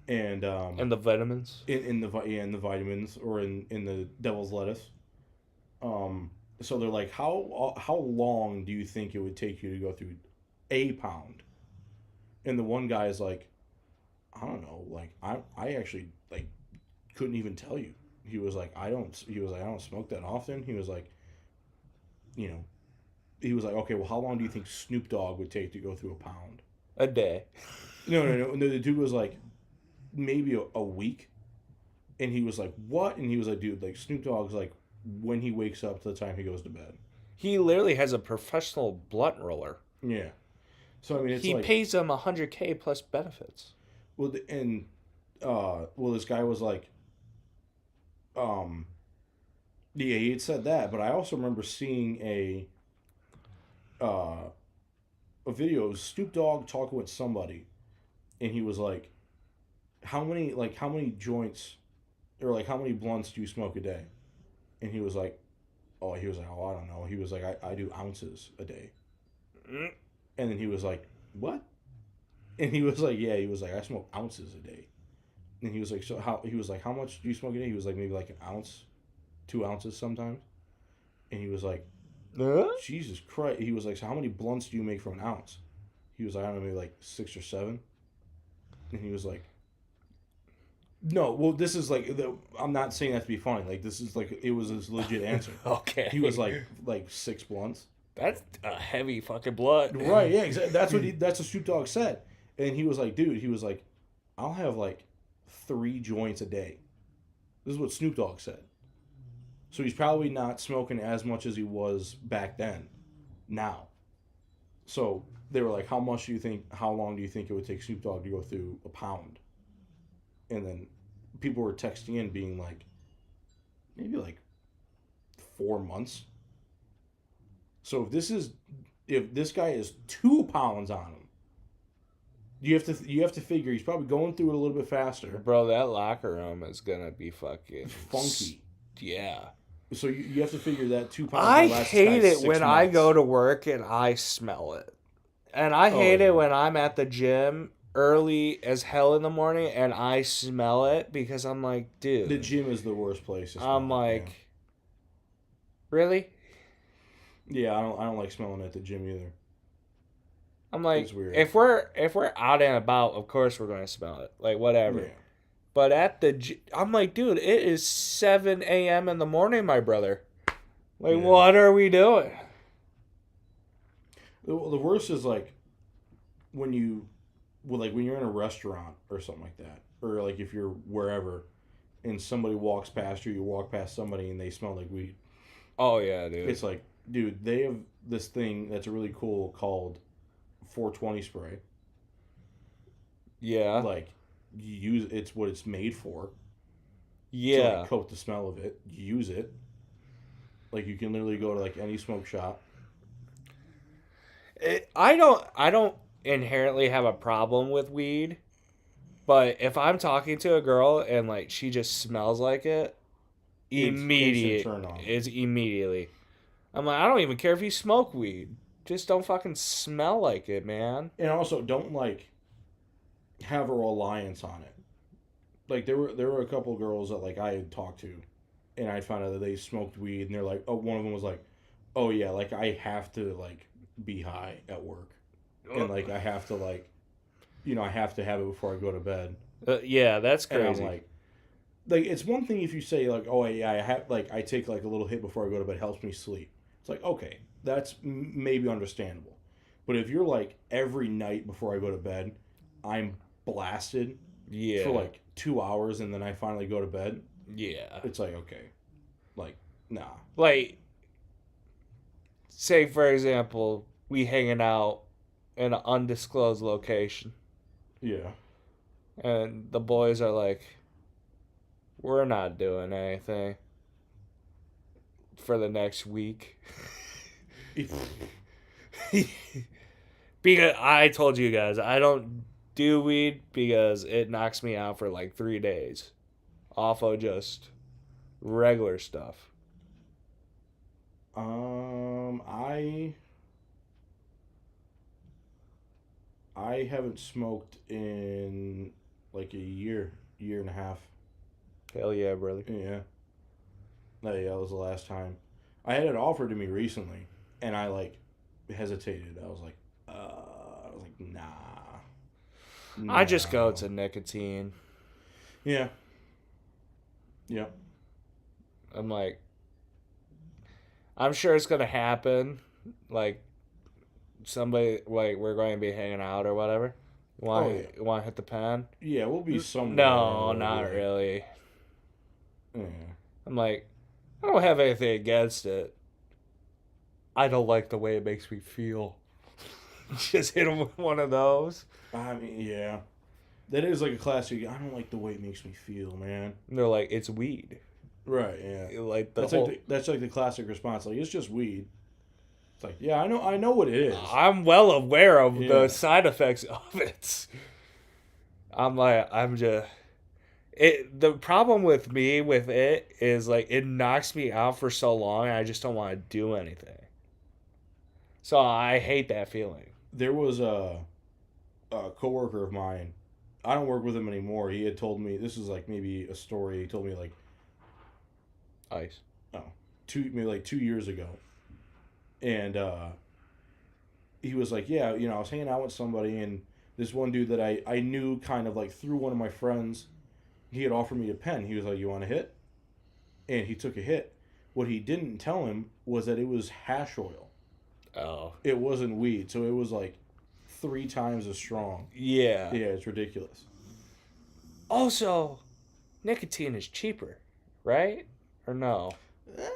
and And the vitamins. in the vitamins or in the devil's lettuce. So they're like how long do you think it would take you to go through a pound? And the one guy is like I don't know, like I actually like couldn't even tell you. He was like I don't smoke that often. He was like he was like okay, well how long do you think Snoop Dogg would take to go through a pound? A day. No. And the dude was like maybe a week. And he was like what? And he was like dude, like Snoop Dogg's like when he wakes up to the time he goes to bed. He literally has a professional blunt roller. Yeah. So I mean it's he like pays them $100K plus benefits. well this guy was like yeah, he had said that, but I also remember seeing a video of Snoop Dogg talking with somebody, and he was like, how many joints or like how many blunts do you smoke a day? And he was like, oh I don't know. He was like I do ounces a day. And then he was like, what? And he was like, yeah, he was like I smoke ounces a day. And he was like, how much do you smoke a day? He was like maybe like an ounce, 2 ounces sometimes. And he was like, Jesus Christ. He was like, so how many blunts do you make from an ounce? He was like, I don't know, maybe like 6 or 7. And he was like, no, well, this is like, I'm not saying that to be funny. Like, this is like, it was his legit answer. Okay. He was like 6 blunts. That's a heavy fucking blunt. Right, yeah, exactly. That's what Snoop Dogg said. And he was like, dude, he was like, I'll have like 3 joints a day. This is what Snoop Dogg said. So he's probably not smoking as much as he was back then, now. So they were like, how long do you think it would take Snoop Dogg to go through a pound? And then people were texting in being like, maybe like 4 months. So if this guy is 2 pounds on him, you have to figure he's probably going through it a little bit faster. Bro, that locker room is gonna be fucking funky. Yeah. So you have to figure that 2 pounds. I hate it when I go to work and I smell it. And I hate it when I'm at the gym early as hell in the morning and I smell it because I'm like, dude. The gym is the worst place. I'm like, really? Yeah, I don't like smelling at the gym either. I'm like, it's weird. If we're out and about, of course we're going to smell it. Like, whatever. Yeah. But at I'm like, dude, it is 7 a.m. in the morning, my brother. Like, what are we doing? The worst is like when you're in a restaurant or something like that, or like if you're wherever, and somebody walks past you walk past somebody and they smell like weed. Oh yeah, dude. It's like, dude, they have this thing that's really cool called 420 spray. Yeah. Like, it's what it's made for. Yeah. To like coat the smell of it. You use it. Like, you can literally go to like any smoke shop. I don't inherently have a problem with weed, but if I'm talking to a girl and like she just smells like it, it's immediately. I'm like, I don't even care if you smoke weed. Just don't fucking smell like it, man. And also, don't like have a reliance on it. Like there were a couple of girls that like I had talked to, and I found out that they smoked weed, and they're like, oh, one of them was like, oh yeah, like I have to like be high at work, and like I have to like I have to have it before I go to bed. Yeah, that's And I'm crazy. like it's one thing if you say like, oh yeah, I have like I take like a little hit before I go to bed, it helps me sleep. It's like okay, that's maybe understandable. But if you're like every night before I go to bed, I'm blasted for Yeah. like 2 hours and then I finally go to bed, Yeah. it's like okay, like nah. Like, say for example, we hanging out in an undisclosed location, Yeah. and the boys are like, "We're not doing anything for the next week." Because I told you guys I don't do weed because it knocks me out for like 3 days off of just regular stuff. I haven't smoked in like a year and a half. Hell yeah, brother. Yeah. That was the last time. I had it offered to me recently, and I like hesitated. I was like, nah, I just go no. to nicotine. Yeah, yeah, I'm like, I'm sure it's gonna happen. Like somebody, like we're going to be hanging out or whatever. Want oh yeah, want to hit the pen? yeah. We'll be somewhere. No, and not we'll be really. like, I'm like, I don't have anything against it. I don't like the way it makes me feel. Just hit him with one of those. I mean, yeah, that is like a classic. I don't like the way it makes me feel, man. And they're like, it's weed. Right? Yeah. Like the That's whole. that's like the classic response. Like it's just weed. It's like yeah, I know what it is. I'm well aware of Yeah. the side effects of it. I'm like, I'm just. The problem with me with it is like it knocks me out for so long and I just don't want to do anything. So I hate that feeling. There was a coworker of mine. I don't work with him anymore. He had told me this is like maybe a story. He told me like Ice. maybe like 2 years ago, and he was like, yeah, I was hanging out with somebody, and this one dude that I knew kind of like through one of my friends, he had offered me a pen. He was like, you want a hit? And he took a hit. What he didn't tell him was that it was hash oil. Oh. It wasn't weed, so it was like 3 times as strong. Yeah. Yeah, it's ridiculous. Also, nicotine is cheaper, right? Or no? Eh,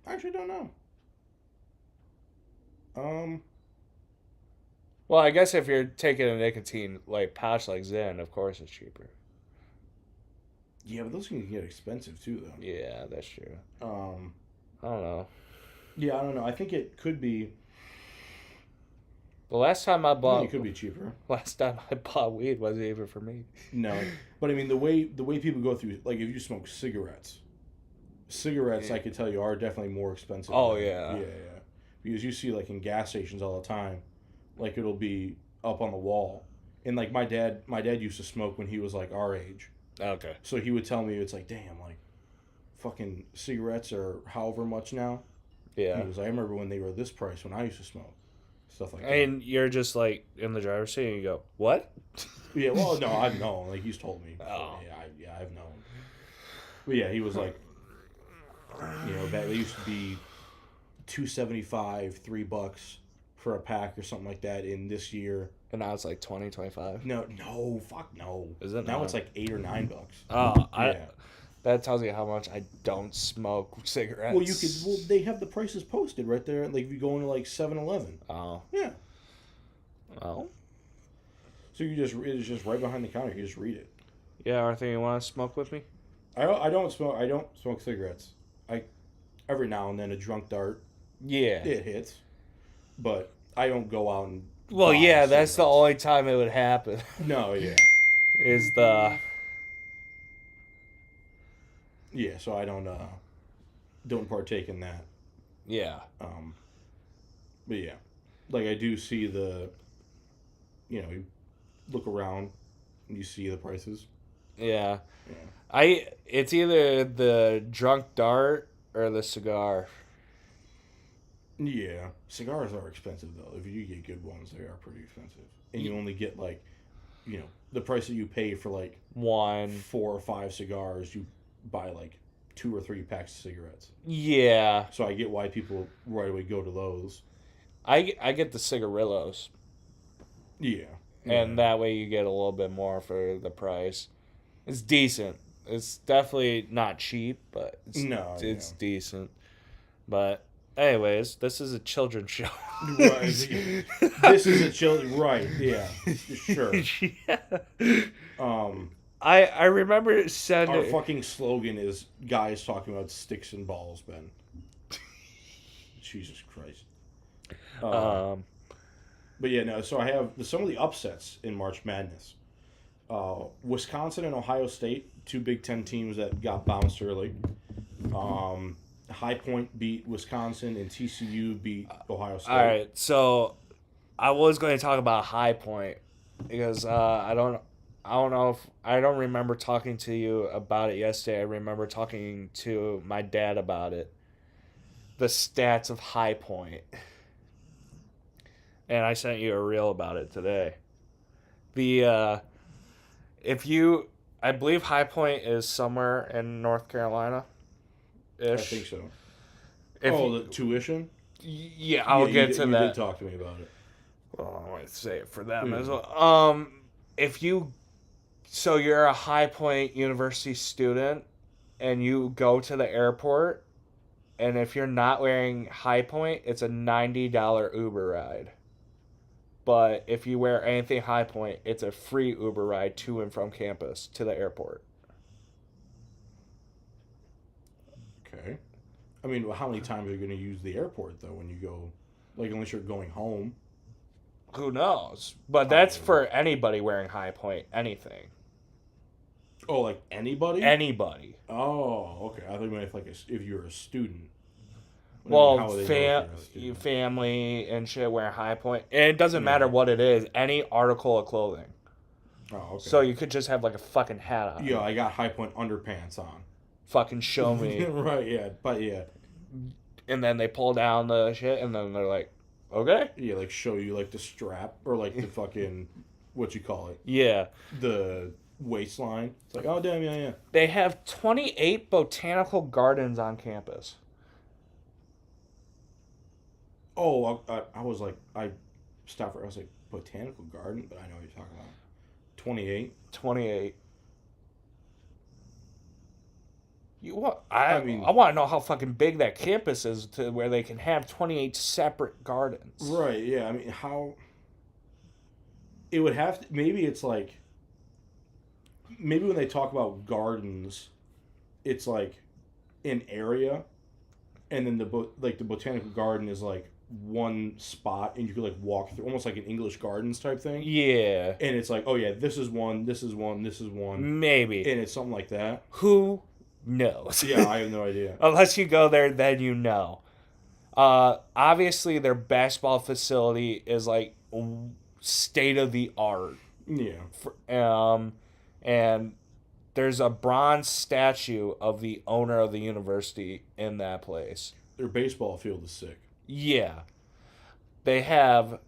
I actually don't know. Well, I guess if you're taking a nicotine like pouch like Zen, of course it's cheaper. Yeah, but those can get expensive too, though. Yeah, that's true. Um, I don't know. yeah, I don't know. I think it could be. The last time I I think bought it could be cheaper. last time I bought weed wasn't even for me. No, but I mean the way people go through, like if you smoke cigarettes, Yeah. I could tell you are definitely more expensive. Oh, than- yeah. yeah, because you see like in gas stations all the time, like it'll be up on the wall, and like my dad used to smoke when he was like our age, Okay. so he would tell me it's like damn like, fucking cigarettes are however much now. Yeah. He was like, I remember when they were this price when I used to smoke, stuff like that. And you're just like in the driver's seat and you go, what? Yeah, well, no, I've known. Like he's told me. Oh. Yeah, I've known. But yeah, he was like, back they used to be $2.75, $3 for a pack or something like that. In this year, And now it's like 20, 25. no, fuck no. Is it now? not? It's like $8 or $9. Oh, Yeah. that tells you how much I don't smoke cigarettes. Well, you could. Well, they have the prices posted right there. Like if you go into like 7-Eleven. Oh. Yeah. Oh. So it's just right behind the counter. You just read it. Yeah, Arthur, you want to smoke with me? I don't smoke cigarettes. I every now and then a drunk dart. Yeah. It hits, but I don't go out and. Well, buy yeah, that's the cigarettes. only time it would happen. No, yeah, Is the yeah. So I don't partake in that. yeah. But yeah, like I do see you look around, and you see the prices. Yeah. Yeah. It's either the drunk dart or the cigar. Yeah, cigars are expensive though. If you get good ones, they are pretty expensive, and you only get like, the price that you pay for like One. 4 or 5 cigars. You buy like 2 or 3 packs of cigarettes. Yeah. So I get why people right away go to those. I get the cigarillos, Yeah, and yeah. that way you get a little bit more for the price. It's decent. It's definitely not cheap, but No, it's yeah. decent. But anyways, this is a children's show. Right. This is a chill. Right. Yeah. Sure. Yeah. Um, I remember our sending. fucking slogan is guys talking about sticks and balls, Ben. Jesus Christ. Um, But yeah, no. So I have some of the upsets in March Madness. Wisconsin and Ohio State, two Big Ten teams that got bounced early. High Point beat Wisconsin and TCU beat Ohio State. all right, so I was going to talk about High Point because I don't know if I don't remember talking to you about it yesterday. I remember talking to my dad about it. The stats of High Point, and I sent you a reel about it today. The if you, I believe High Point is somewhere in North Carolina. I think Ish. so. If Oh, you, the tuition? yeah, I'll Yeah, get to you did that. talk to me about it. Well, I want to say it for them as Yeah. well. If you, so you're a High Point University student, and you go to the airport, and if you're not wearing High Point, it's a $90 Uber ride. But if you wear anything High Point, it's a free Uber ride to and from campus to the airport. Okay. I mean, how many times are you going to use the airport, though, when you go? Like, unless you're going home. Who knows? But that's mean- for anybody wearing High Point. Anything. Oh, like anybody? Anybody. Oh, okay. I thought you meant if you're a student. Well, How would they know if you're a student? family and shit wearing High Point. And it doesn't matter Yeah. what it is. Any article of clothing. Oh, okay. So you could just have like a fucking hat on. Yeah, I got High Point underpants on. Fucking show me. Right, yeah. But yeah. And then they pull down the shit and then they're like, okay. Yeah, like show you like the strap or like the fucking, what you call it? Yeah. The waistline. It's like, oh, damn, yeah, yeah. They have 28 botanical gardens on campus. Oh, I was like, I stopped for, I was like, botanical garden? But I know what you're talking about. 28? 28. You what? I mean- I want to know how fucking big that campus is to where they can have 28 separate gardens. Right, yeah. I mean, how. It would have to. Maybe it's like. Maybe when they talk about gardens, it's like an area, and then the botanical garden is like one spot, and you could like walk through, almost like an English Gardens type thing. Yeah. And it's like, oh yeah, this is one, this is one, this is one, Maybe. and it's something like that. Who knows? Yeah, I have no idea. Unless you go there, then you know. Obviously, their basketball facility is like state of the art. Yeah. And there's a bronze statue of the owner of the university in that place. Their baseball field is sick. Yeah. They have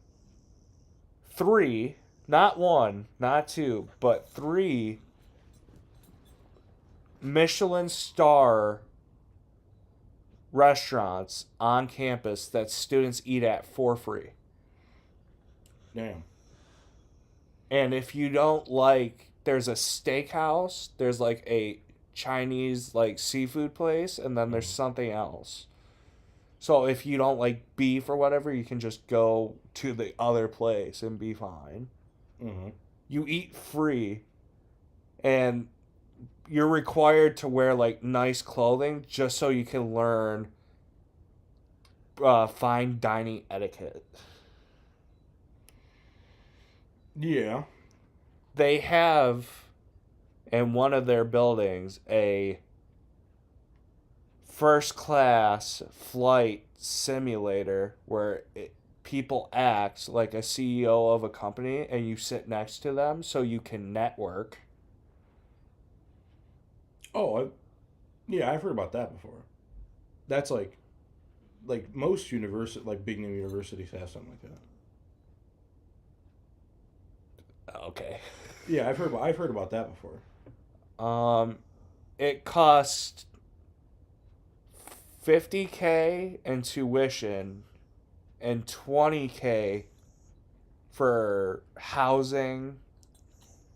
3, not 1, not 2, but 3 Michelin star restaurants on campus that students eat at for free. Damn. And if you don't like, there's a steakhouse, there's like a Chinese like seafood place, and then there's something else. So if you don't like beef or whatever, you can just go to the other place and be fine. Mm-hmm. You eat free, and you're required to wear like nice clothing just so you can learn fine dining etiquette. Yeah. They have in one of their buildings a first class flight simulator where people act like a CEO of a company and you sit next to them so you can network. Oh, yeah, I've heard about that before. That's like like most big name universities have something like that. Okay. Yeah, I've heard about that before. It costs $50K in tuition and $20K for housing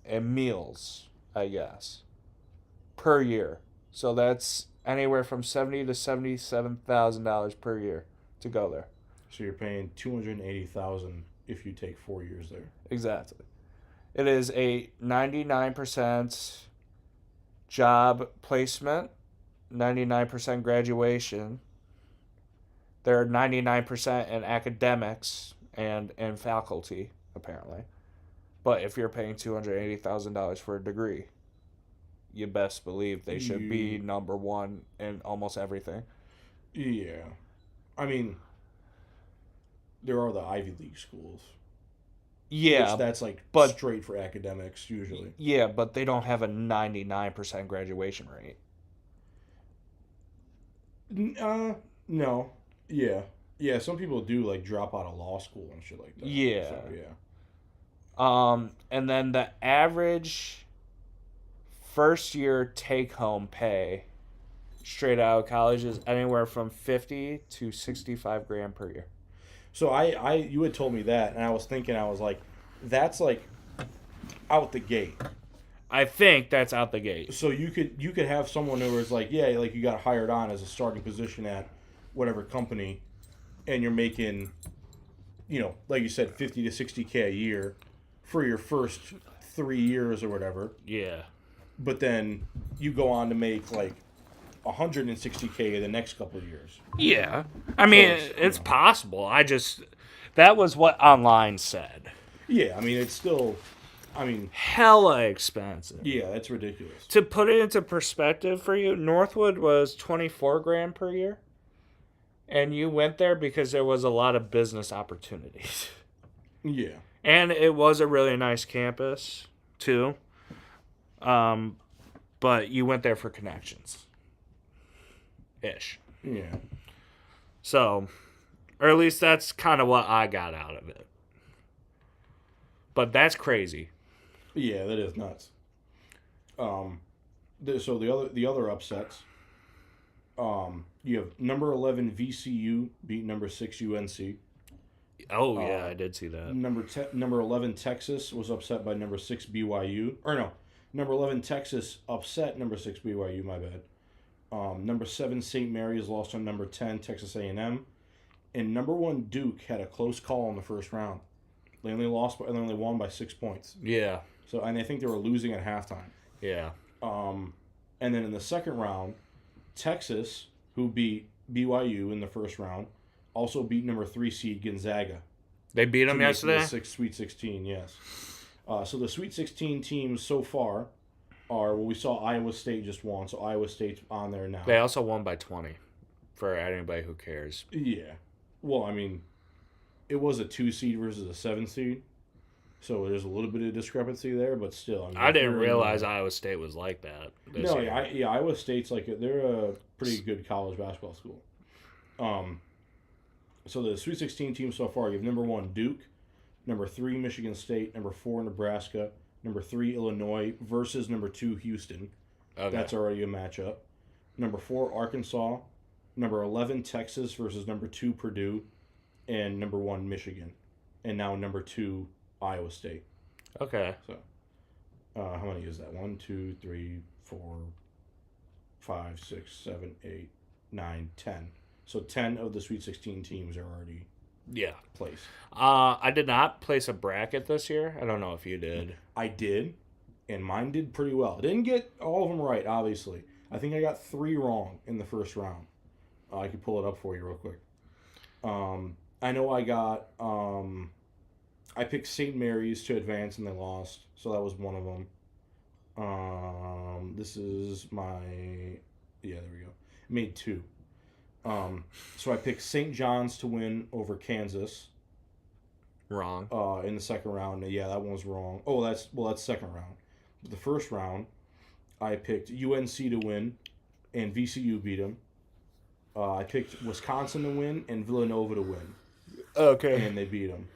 and meals, I guess, per year. So that's anywhere from $70 to $77,000 per year to go there. So you're paying $280,000 if you take 4 years there. Exactly. It is a 99% job placement, 99% graduation. They're 99% in academics and in faculty, apparently. But if you're paying $280,000 for a degree, you best believe they should be number one in almost everything. Yeah. I mean, there are the Ivy League schools. Yeah, Which that's like but straight for academics usually. yeah, but they don't have a 99% graduation rate. No. Yeah. Yeah, some people do like drop out of law school and shit like that. Yeah. So, yeah. And then the average first year take home pay straight out of college is anywhere from 50 to 65 grand per year. So you had told me that, and I was thinking, I was like, that's like out the gate. I think that's out the gate. So you could have someone who was like, yeah, like you got hired on as a starting position at whatever company, and you're making, like you said, 50 to 60K a year for your first 3 years or whatever. Yeah. But then you go on to make like 160K the next couple of years. Yeah. I mean, it's possible. That was what online said. Yeah, I mean, it's still, hella expensive. Yeah, that's ridiculous. To put it into perspective for you, Northwood was 24 grand per year. And you went there because there was a lot of business opportunities. Yeah. And it was a really nice campus, too. But you went there for connections. Ish. Yeah. So, or at least that's kind of what I got out of it. But that's crazy. Yeah, that is nuts. So the other upsets, you have number 11 VCU beat number 6 UNC. Oh yeah, I did see that. Number 11 Texas was upset by number 6 BYU. Or no, number 11 Texas upset number 6 BYU. My bad. Number 7 St. Mary's lost on number 10 Texas A&M, and number 1 Duke had a close call in the first round. They only won by 6 points. Yeah. So, and I think they were losing at halftime. Yeah. And then in the second round, Texas, who beat BYU in the first round, also beat number 3 seed Gonzaga. They beat them yesterday? Sweet 16, yes. So the Sweet 16 teams so far are, we saw Iowa State just won, so Iowa State's on there now. They also won by 20, for anybody who cares. Yeah. Well, I mean, it was a 2 seed versus a 7 seed, so there's a little bit of discrepancy there, but still. I didn't realize Iowa State was like that. Iowa State's they're a pretty good college basketball school. So the Sweet 16 teams so far, you have number 1 Duke, number 3 Michigan State, number 4 Nebraska, number 3 Illinois versus number 2 Houston. Okay. That's already a matchup. Number 4 Arkansas, number 11 Texas versus number 2 Purdue, and number 1 Michigan, and now number 2 Iowa State. Okay. So, how many is that? 1, 2, 3, 4, 5, 6, 7, 8, 9, 10. So 10 of the Sweet 16 teams are already placed. I did not place a bracket this year. I don't know if you did. I did, and mine did pretty well. I didn't get all of them right, obviously. I think I got 3 wrong in the first round. I could pull it up for you real quick. I know I got... I picked St. Mary's to advance, and they lost, so that was one of them. This is my... Yeah, there we go. I made 2. So I picked St. John's to win over Kansas. Wrong. In the second round. Yeah, that one was wrong. Oh, that's second round. But the first round, I picked UNC to win, and VCU beat them. I picked Wisconsin to win and Villanova to win, Okay. and they beat them.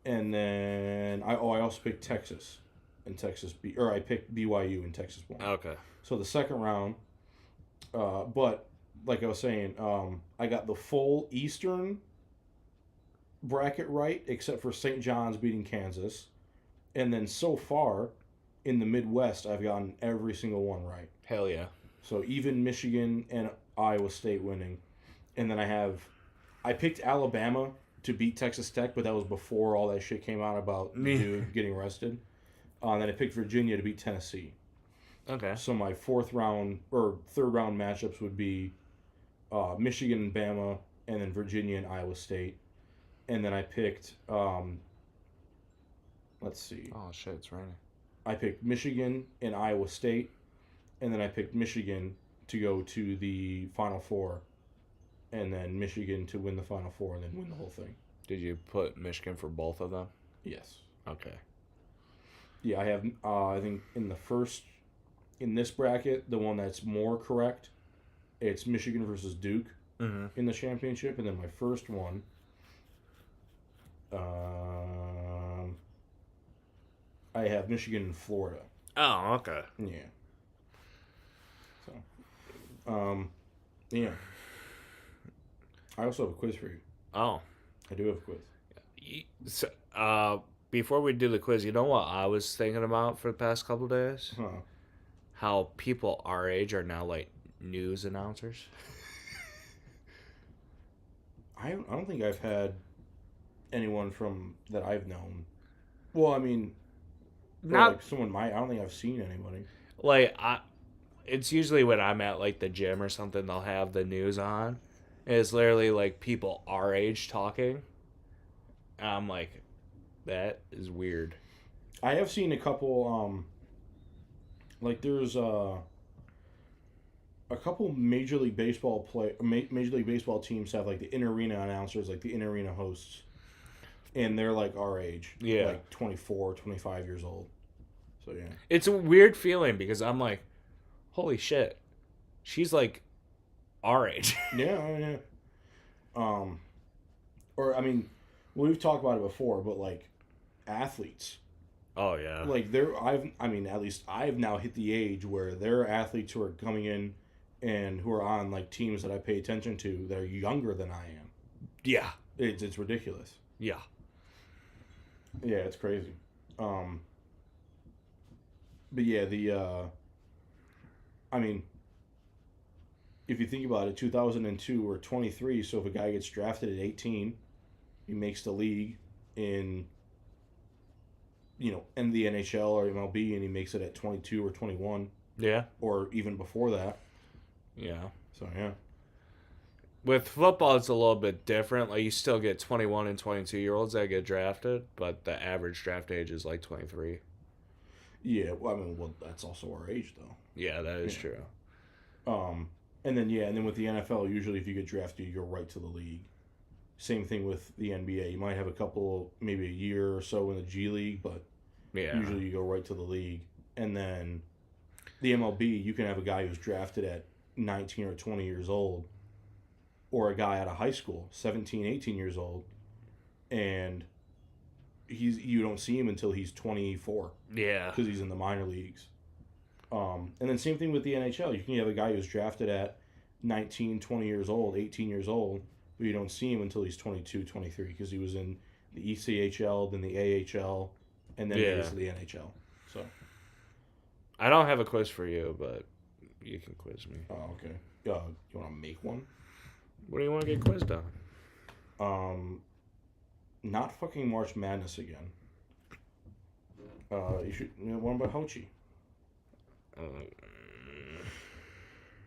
And then I also picked Texas, and I picked BYU and Texas won. Okay. So the second round, but like I was saying, I got the full Eastern bracket right, except for St. John's beating Kansas, and then so far in the Midwest, I've gotten every single one right. Hell yeah. So even Michigan and Iowa State winning, and then I picked Alabama to beat Texas Tech, but that was before all that shit came out about the dude getting arrested. And then I picked Virginia to beat Tennessee. Okay. So my third round matchups would be Michigan and Bama, and then Virginia and Iowa State. And then I picked, let's see, Oh shit, it's raining. I picked Michigan and Iowa State, and then I picked Michigan to go to the Final Four, and then Michigan to win the Final Four and then win the whole thing. Did you put Michigan for both of them? Yes. Okay. Yeah, I have. I think in this bracket, the one that's more correct, it's Michigan versus Duke in the championship, and then my first one. I have Michigan and Florida. Oh, okay. Yeah. So, yeah. I also have a quiz for you. Oh. I do have a quiz. So, before we do the quiz, you know what I was thinking about for the past couple days? Huh. How people our age are now like news announcers. I don't think I've had anyone from that I've known. Well, I mean, Not like someone I don't think I've seen anybody. like it's usually when I'm at like the gym or something, they'll have the news on. And it's literally like people our age talking. And I'm like, that is weird. I have seen a couple. Like there's a couple Major League Baseball teams have like the in arena announcers, like the in arena hosts, and they're like our age, Yeah. like 24, 25 years old. So yeah, It's a weird feeling because I'm like, holy shit, she's like our age. yeah. Or I mean, we've talked about it before, but like athletes. Oh yeah. Like at least I've now hit the age where there are athletes who are coming in and who are on like teams that I pay attention to that are younger than I am. Yeah. It's ridiculous. Yeah. Yeah, it's crazy. But yeah, I mean, if you think about it, 2002 or 23. So if a guy gets drafted at 18, he makes the league in the NHL or MLB, and he makes it at 22 or 21. Yeah. Or even before that. Yeah. So yeah. With football, it's a little bit different. Like you still get 21 and 22-year-olds that get drafted, but the average draft age is like 23. Yeah, well, that's also our age though. Yeah, that is true. And then with the NFL, usually if you get drafted, you go right to the league. Same thing with the NBA. You might have a couple, maybe a year or so in the G League, but usually you go right to the league. And then the MLB, you can have a guy who's drafted at 19 or 20 years old, or a guy out of high school, 17, 18 years old, and you don't see him until he's 24. Yeah. Because he's in the minor leagues. And then same thing with the NHL. You can have a guy who's drafted at 19, 20 years old, 18 years old, but you don't see him until he's 22, 23 because he was in the ECHL, then the AHL, and then he was to the NHL. So I don't have a quiz for you, but you can quiz me. Oh, okay. You want to make one? What do you want to get quizzed on? Not fucking March Madness again. You should one about Hochi.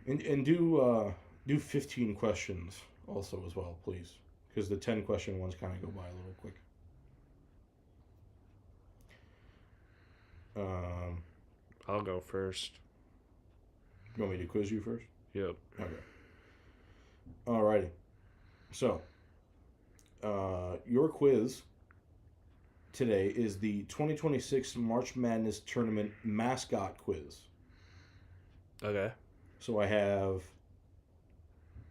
And do 15 questions also as well, please, because the 10 question ones kind of go by a little quick. I'll go first. You want me to quiz you first? Yep. Okay. Alrighty. So, your quiz today is the 2026 March Madness Tournament mascot quiz. Okay. So I have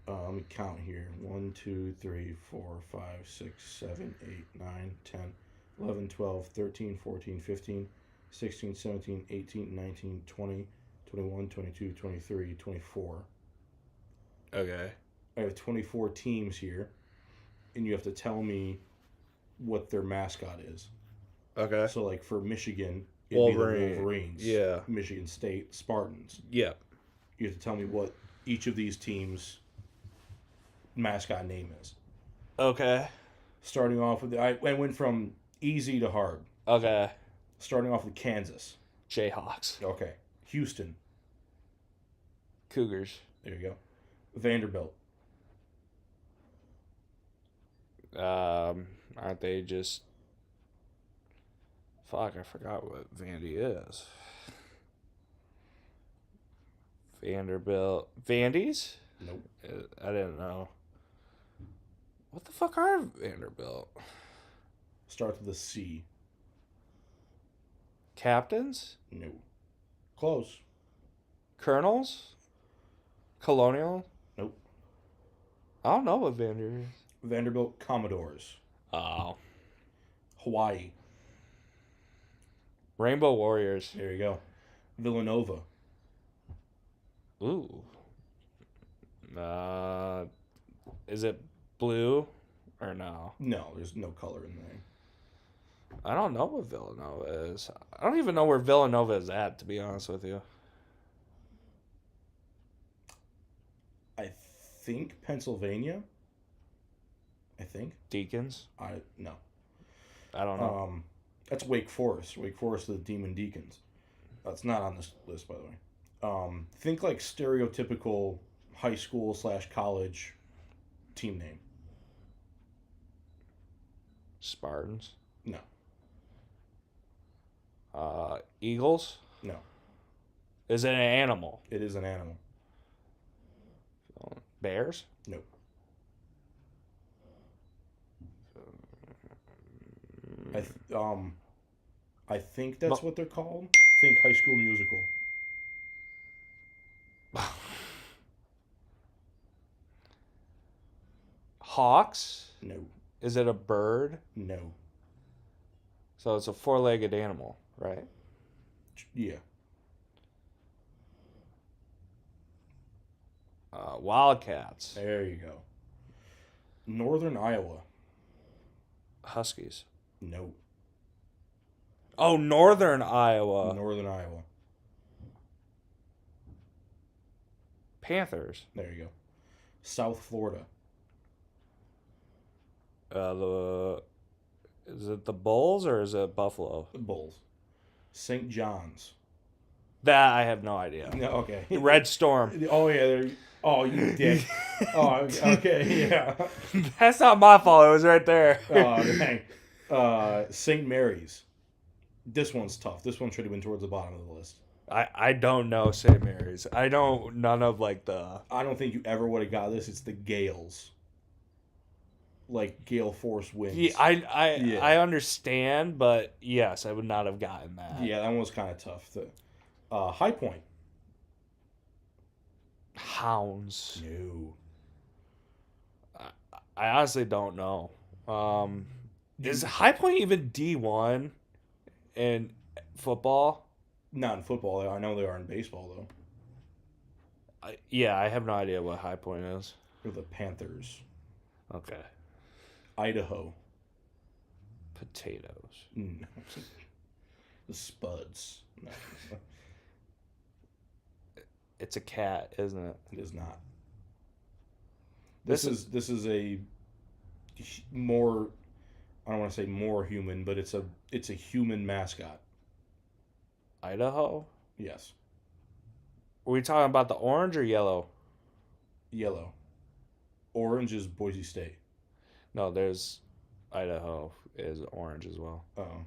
Let me count here. 1, 2, 3, 4, 5, 6, 7, 8, 9, 10, 11, 12, 13, 14, 15, 16, 17, 18, 19, 20, 21, 22, 23, 24. Okay. I have 24 teams here, and you have to tell me what their mascot is. Okay. So, like for Michigan, it'd Wolverine. be the Wolverines. Yeah. Michigan State Spartans. Yeah. You have to tell me what each of these teams' mascot name is. Okay. Starting off with, I went from easy to hard. Okay. Starting off with Kansas. Jayhawks. Okay. Houston. Cougars. There you go. Vanderbilt. Aren't they just... Fuck, I forgot what Vandy is. Vanderbilt. Vandy's? Nope. I didn't know. What the fuck are Vanderbilt? Starts with a C. Captains? No. Close. Colonels? Colonial? Nope. I don't know what Vander is. Vanderbilt Commodores. Oh. Hawaii. Rainbow Warriors. There you go. Villanova. Ooh. Is it blue or no? No, there's no color in there. I don't know what Villanova is. I don't even know where Villanova is at, to be honest with you. I think Pennsylvania. I think. Deacons? No. I don't know. That's Wake Forest. Wake Forest are the Demon Deacons. That's not on this list, by the way. Think like stereotypical high school / college team name. Spartans? No. Eagles? No. Is it an animal? It is an animal. Bears? No. I think that's what they're called. Think High School Musical. Hawks? No. Is it a bird? No. So it's a four-legged animal, right? Yeah. Wildcats. There you go. Northern Iowa. Huskies. No. Oh, Northern Iowa. Northern Iowa. Panthers. There you go. South Florida. Is it the Bulls or is it Buffalo? The Bulls. St. John's. That I have no idea. No, okay. Red Storm. Oh, yeah. Oh, you dick. Oh, okay, yeah. That's not my fault. It was right there. Oh, dang. St. Mary's. This one's tough. This one should have been towards the bottom of the list. I don't know St. Mary's. I know none of like the... I don't think you ever would have got this. It's the Gales. Like Gale Force winds. Yeah, I understand, but yes, I would not have gotten that. Yeah, that one was kind of tough. High Point. Hounds. No. I honestly don't know. Is High Point even D1 in football? Not in football. I know they are in baseball, though. Yeah, I have no idea what High Point is. They're the Panthers. Okay. Idaho. Potatoes. No. The Spuds. No. It's a cat, isn't it? It is not. This is a more, I don't want to say more human, but it's a human mascot. Idaho? Yes. Are we talking about the orange or yellow? Yellow. Orange is Boise State. No, there's Idaho is orange as well. Oh.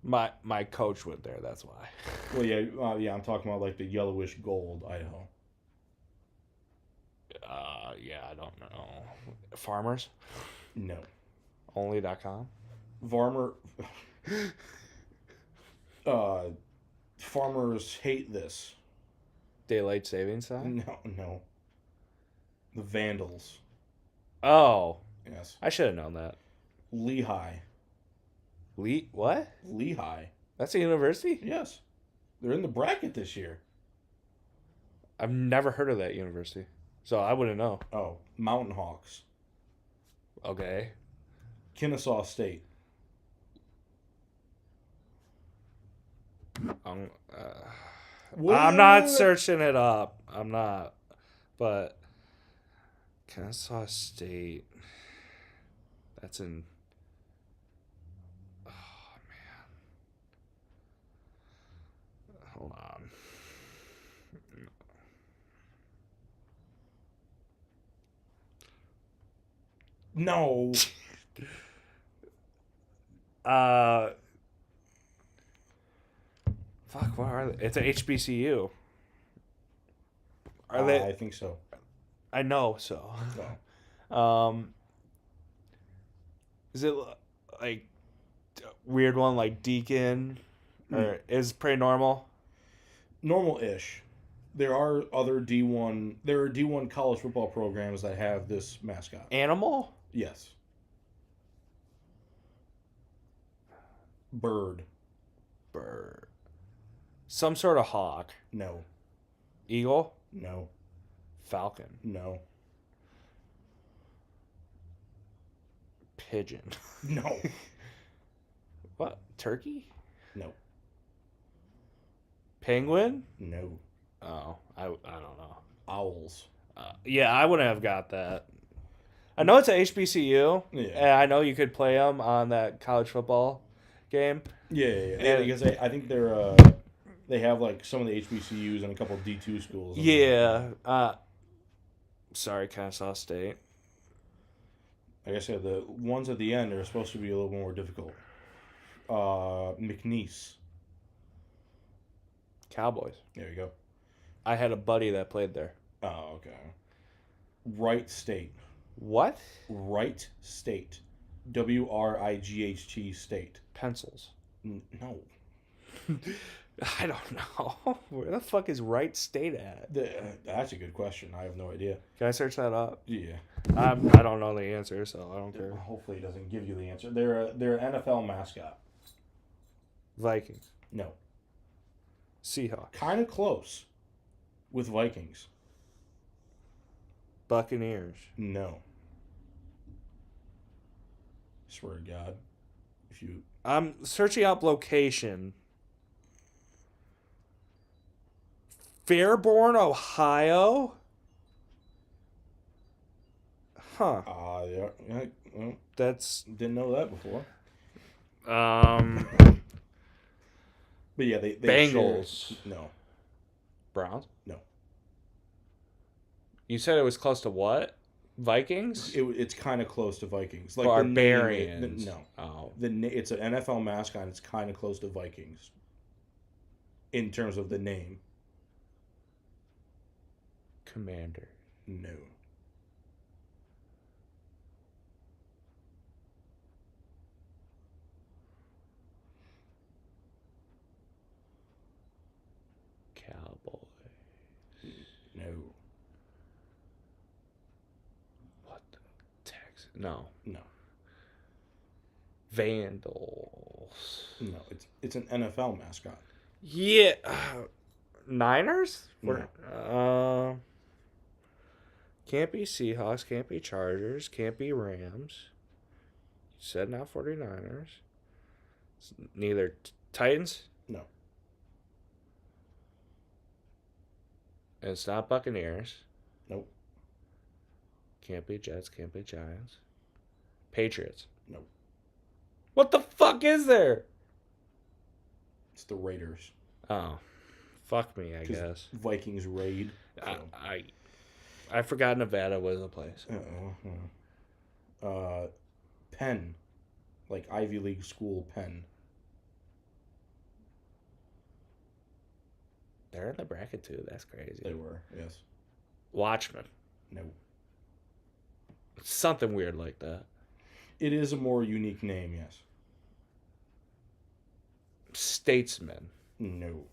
My coach went there, that's why. Well, yeah, I'm talking about like the yellowish gold Idaho. Yeah, I don't know. Farmers? No. Only.com? Farmers hate this. Daylight savings time? No. The Vandals. Oh, Yes. I should have known that. Lehigh. What? Lehigh. That's a university? Yes. They're in the bracket this year. I've never heard of that university, so I wouldn't know. Oh, Mountain Hawks. Okay. Kennesaw State. I'm What? not searching it up. I'm not. But Kennesaw State. That's in. Oh, man. Hold on. No. Fuck, what are they? It's a HBCU. Are I they? think so. I know so. No. Is it like weird one like Deacon, or is pretty normal? Normal-ish. There are other D1. There are D1 college football programs that have this mascot. Animal? Yes. Bird. Bird. Some sort of hawk. No. Eagle? No. Falcon. No. Pigeon. No. What? Turkey? No. Penguin? No. Oh, I don't know. Owls. Yeah, I wouldn't have got that. I know it's a HBCU. Yeah. And I know you could play them on that college football game. Yeah. And- Because I think they have like some of the HBCUs and a couple of D2 schools. Yeah. Sorry, Kennesaw State. Like I said, the ones at the end are supposed to be a little more difficult. McNeese. Cowboys. There you go. I had a buddy that played there. Oh, okay. Wright State. What? Wright State. WRIGHT State. Pencils. No. I don't know. Where the fuck is Wright State at? That's a good question. I have no idea. Can I search that up? Yeah. I don't know the answer, so I don't care. Hopefully, it doesn't give you the answer. They're an NFL mascot. Vikings. No. Seahawks. Kind of close. With Vikings. Buccaneers. No. Swear to God. If you. I'm searching up location. Fairborn, Ohio? Huh. Yeah. Well, That's didn't know that before. But yeah, they Bengals. share- No. Browns? No. You said it was close to what? Vikings? It's kind of close to Vikings. Like Barbarians. No. Oh. It's an NFL mascot. It's kind of close to Vikings. In terms of the name. Commander. No. Cowboy. No. What the Texas? No. No. Vandals. No. It's an NFL mascot. Yeah. Niners? No. Can't be Seahawks, can't be Chargers, can't be Rams. You said not 49ers. It's neither Titans. No. And it's not Buccaneers. Nope. Can't be Jets, can't be Giants. Patriots. Nope. What the fuck is there? It's the Raiders. Oh. Fuck me, I 'Cause guess. Vikings raid. So. I forgot Nevada was a place. Penn. Like Ivy League school Penn. They're in the bracket too. That's crazy. They were, yes. Watchmen. No. Something weird like that. It is a more unique name, yes. Statesman. No.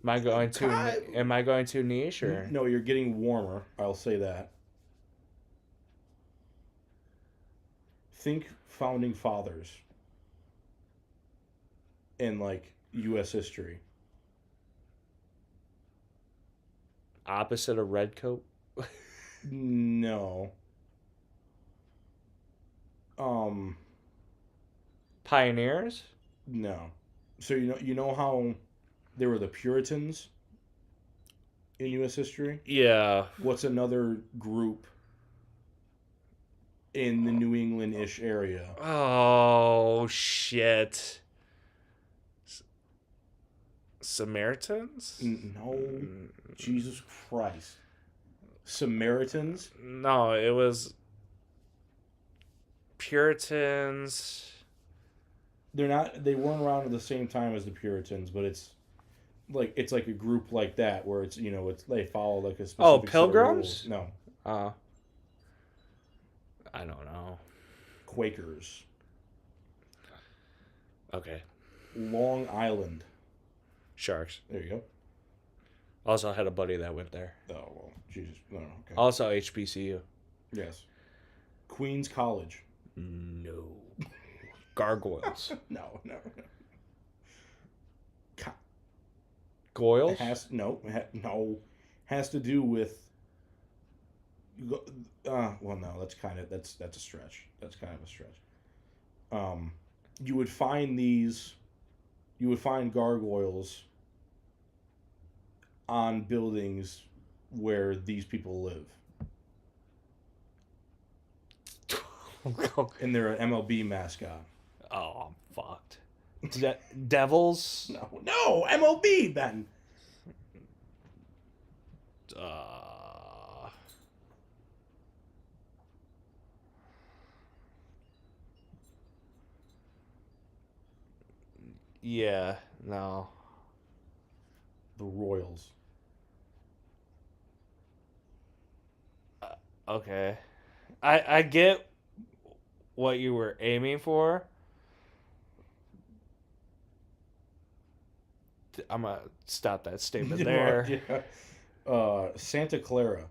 Am I going too niche or? No, you're getting warmer. I'll say that. think founding fathers in like U.S. history. Opposite of red coat. No. Pioneers. No. So you know how there were the Puritans in U.S. history? Yeah. What's another group in the New England-ish area? Oh shit. Samaritans? No. Jesus Christ. Samaritans? No, it was Puritans. They weren't around at the same time as the Puritans, but it's like a group like that where it's they follow like a Oh, specific set of Pilgrims? rules. No. Uh, I don't know. Quakers. Okay. Long Island. Sharks. There you go. Also, I had a buddy that went there. Oh, well, Jesus. No, okay. Also, HBCU. Yes. Queens College. No. Gargoyles. No. Goyles? No. Has to do with. Well, no. That's a stretch. That's kind of a stretch. You would find these. You would find gargoyles on buildings where these people live. And they're an MLB mascot. Oh, I'm fucked. Devils? No, MLB, Ben. Yeah, no. The Royals. Okay. I get what you were aiming for. I'm going to stop that statement there. Yeah. Santa Clara.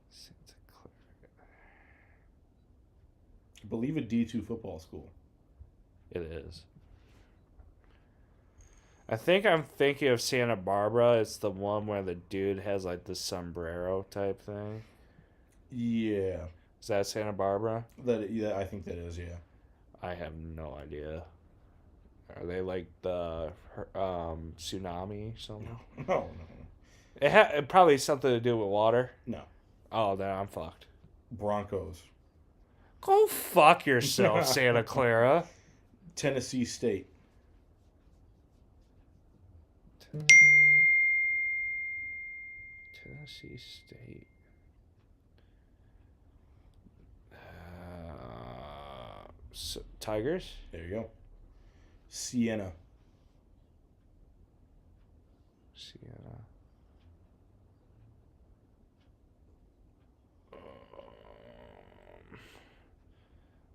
Santa Clara. I believe a D2 football school. It is. I think I'm thinking of Santa Barbara. It's the one where the dude has like the sombrero type thing. Yeah. Is that Santa Barbara? I think that is, yeah. I have no idea. Are they like the tsunami or something? No. It probably something to do with water. No. Oh, then I'm fucked. Broncos. Go fuck yourself, Santa Clara. Tennessee State. Tennessee State. Tigers? There you go. Siena. Siena.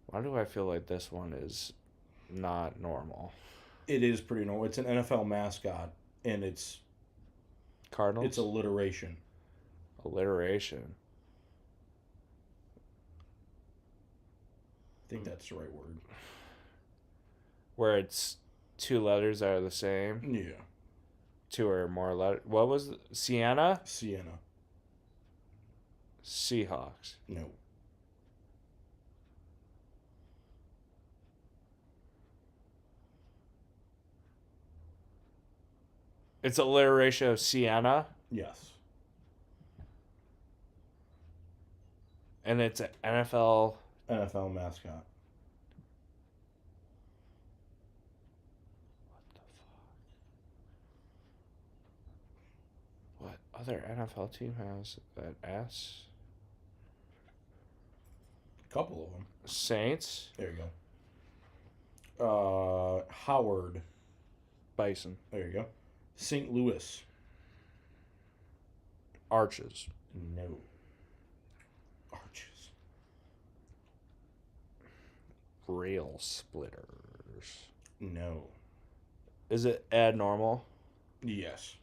Why do I feel like this one is not normal? It is pretty normal. It's an NFL mascot, and it's Cardinals? It's alliteration. Alliteration. I think that's the right word. Where it's two letters that are the same? Yeah. Two or more letters. What was it? Siena? Siena. Seahawks. No. It's alliteration of Siena, Yes. and it's an NFL. NFL mascot. What other NFL team has that S? A couple of them. Saints. There you go. Howard. Bison. There you go. St. Louis. Arches. No. Arches. Rail splitters. No. Is it abnormal? Yes.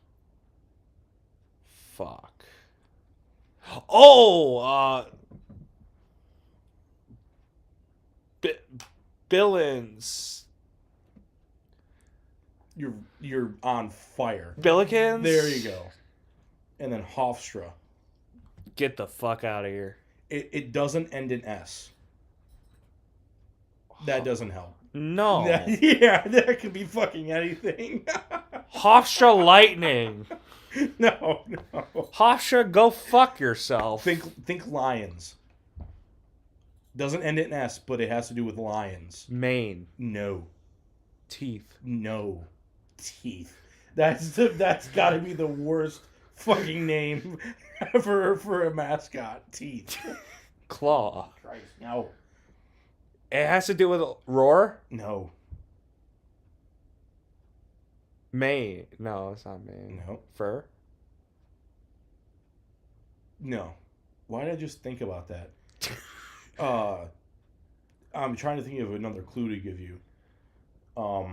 Fuck. Oh, B- Billings. You're on fire. Billikens? There you go. And then Hofstra. Get the fuck out of here. It doesn't end in S. That doesn't help. No. Yeah, that could be fucking anything. Hofstra Lightning. No. Hofstra, go fuck yourself. Think lions. Doesn't end in S, but it has to do with lions. Maine. No. Teeth. No. Teeth. That's got to be the worst fucking name ever for a mascot. Teeth. Claw. Christ, no. It has to do with roar? No. Maine. No, it's not Maine. No. Fur? No. Why did I just think about that? I'm trying to think of another clue to give you. Oh,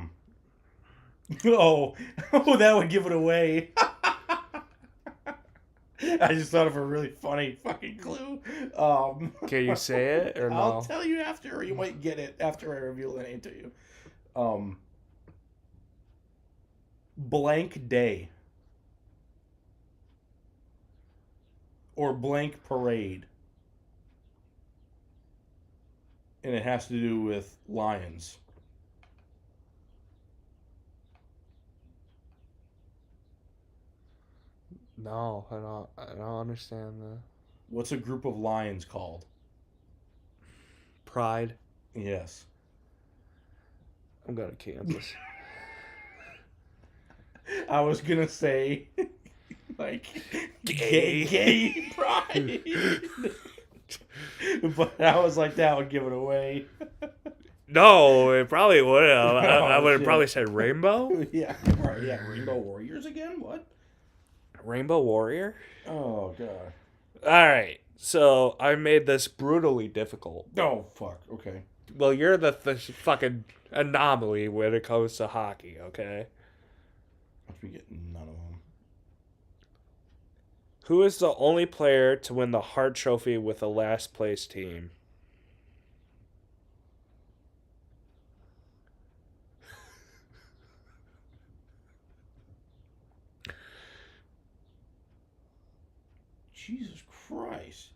that would give it away. I just thought of a really funny fucking clue. Can you say it or no? I'll tell you after, or you might get it after I reveal the name to you. Blank day. Or blank parade. And it has to do with lions. No, I don't understand the What's a group of lions called? pride. Yes. I'm going to Kansas. I was gonna say, like, Gay. gay pride. But I was like, that would give it away. No, it probably would have. I would have shit. probably said rainbow. Yeah, right. Yeah, Rainbow Warriors again? What? Rainbow warrior. Oh, God. All right, so I made this brutally difficult. Oh, fuck. Okay. Well, you're the fucking anomaly when it comes to hockey. Okay. Must be getting none of them. Who is the only player to win the Hart Trophy with the last place team? Jesus Christ.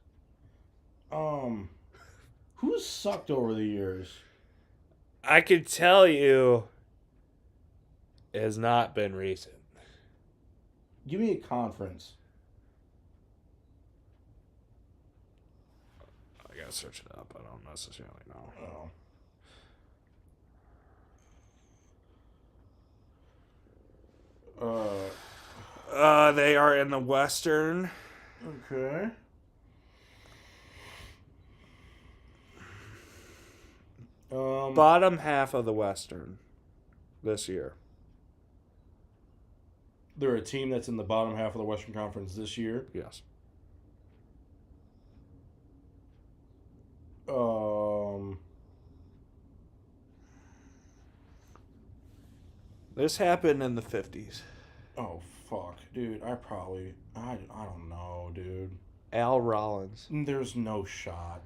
Who's sucked over the years? I can tell you it has not been recent. Give me a conference. I gotta search it up. I don't necessarily know. They are in the Western. Okay. Bottom half of the Western this year. They're a team that's in the bottom half of the Western Conference this year. Yes. This happened in the 50s. Oh, fuck. Dude, I don't know, dude. Al Rollins. There's no shot.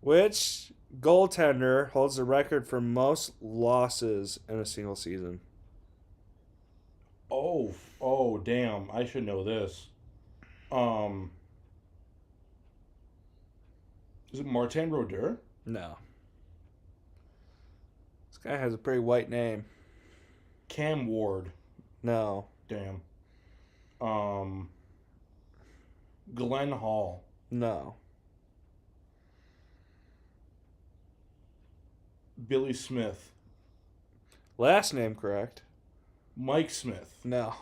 Which goaltender holds the record for most losses in a single season? Oh, damn. I should know this. Is it Martin Brodeur? No. This guy has a pretty white name. Cam Ward. No. Damn. Glenn Hall. No. Billy Smith. Last name correct. Mike Smith. No.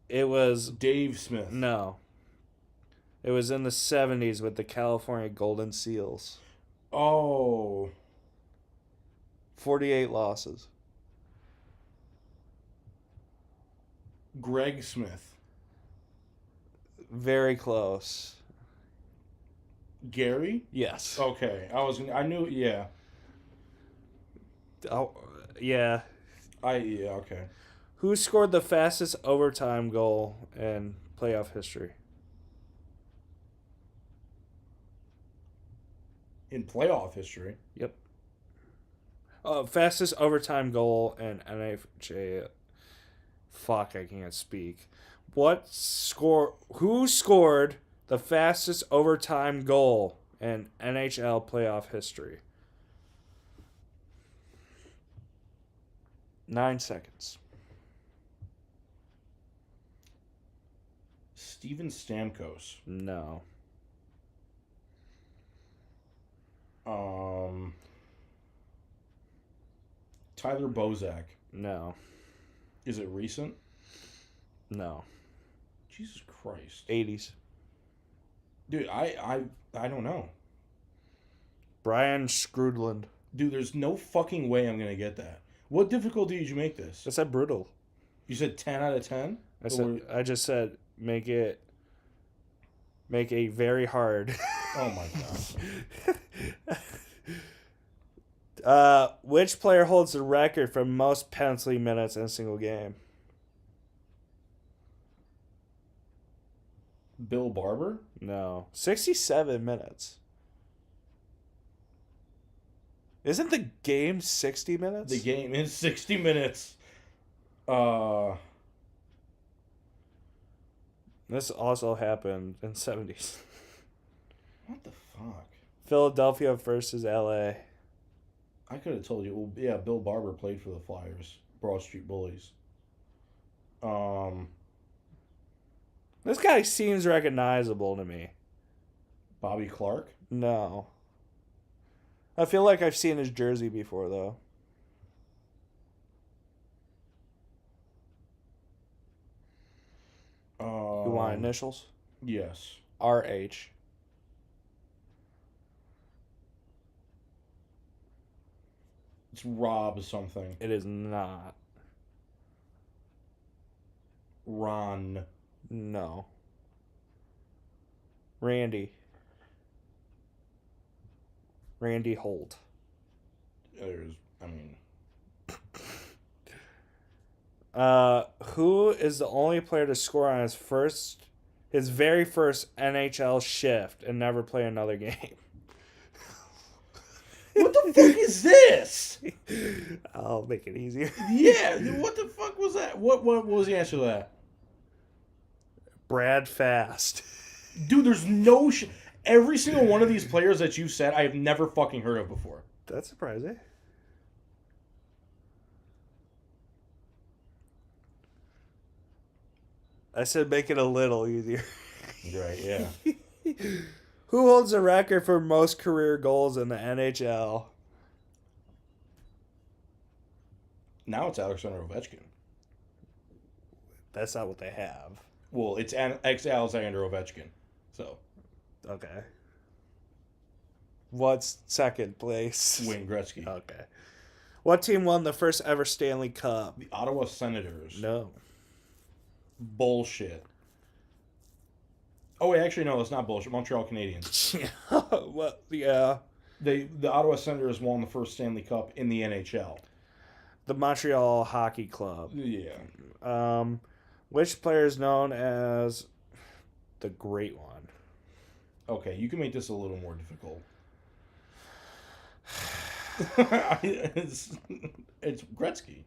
It was... Dave Smith. No. It was in the 70s with the California Golden Seals. Oh. 48 losses. Greg Smith. Very close. Gary? Yes. Okay. I knew, yeah. Oh, yeah. Yeah, okay. Who scored the fastest overtime goal in playoff history? in playoff history. Yep. Fastest overtime goal in NHL. Fuck, I can't speak. Who scored the fastest overtime goal in NHL playoff history? 9 seconds. Steven Stamkos. No. Tyler Bozak. No. Is it recent? No. Jesus Christ. 80s. Dude, I don't know. Brian Skrudland. Dude, there's no fucking way I'm going to get that. What difficulty did you make this? I said brutal. You said 10 out of 10? I just said make a very hard. Oh my god. Which player holds the record for most penalty minutes in a single game? Bill Barber? No. 67 minutes. Isn't the game 60 minutes? The game is 60 minutes. This also happened in 70s. What the fuck? Philadelphia versus LA. I could have told you. Well, yeah, Bill Barber played for the Flyers. Broad Street Bullies. This guy seems recognizable to me. Bobby Clark? No. I feel like I've seen his jersey before, though. You want initials? Yes. RH. It's Rob something. It is not. Ron. No. Randy Holt. Who is the only player to score on his very first NHL shift and never play another game? What the fuck is this? I'll make it easier. Yeah, what the fuck was that? What was the answer to that? Brad Fast. Dude, there's no every single one of these players that you've said I have never fucking heard of before. That's surprising. I said make it a little easier. Right, yeah. Who holds the record for most career goals in the NHL? Now it's Alexander Ovechkin. That's not what they have. Well, it's ex-Alexander Ovechkin. So. Okay. What's second place? Wayne Gretzky. Okay. What team won the first ever Stanley Cup? The Ottawa Senators. No. Bullshit. Oh, wait, actually, no, that's not bullshit. Montreal Canadiens. Well, yeah. The Ottawa Senators won the first Stanley Cup in the NHL. The Montreal Hockey Club. Yeah. Which player is known as the Great One? Okay, you can make this a little more difficult. It's Gretzky.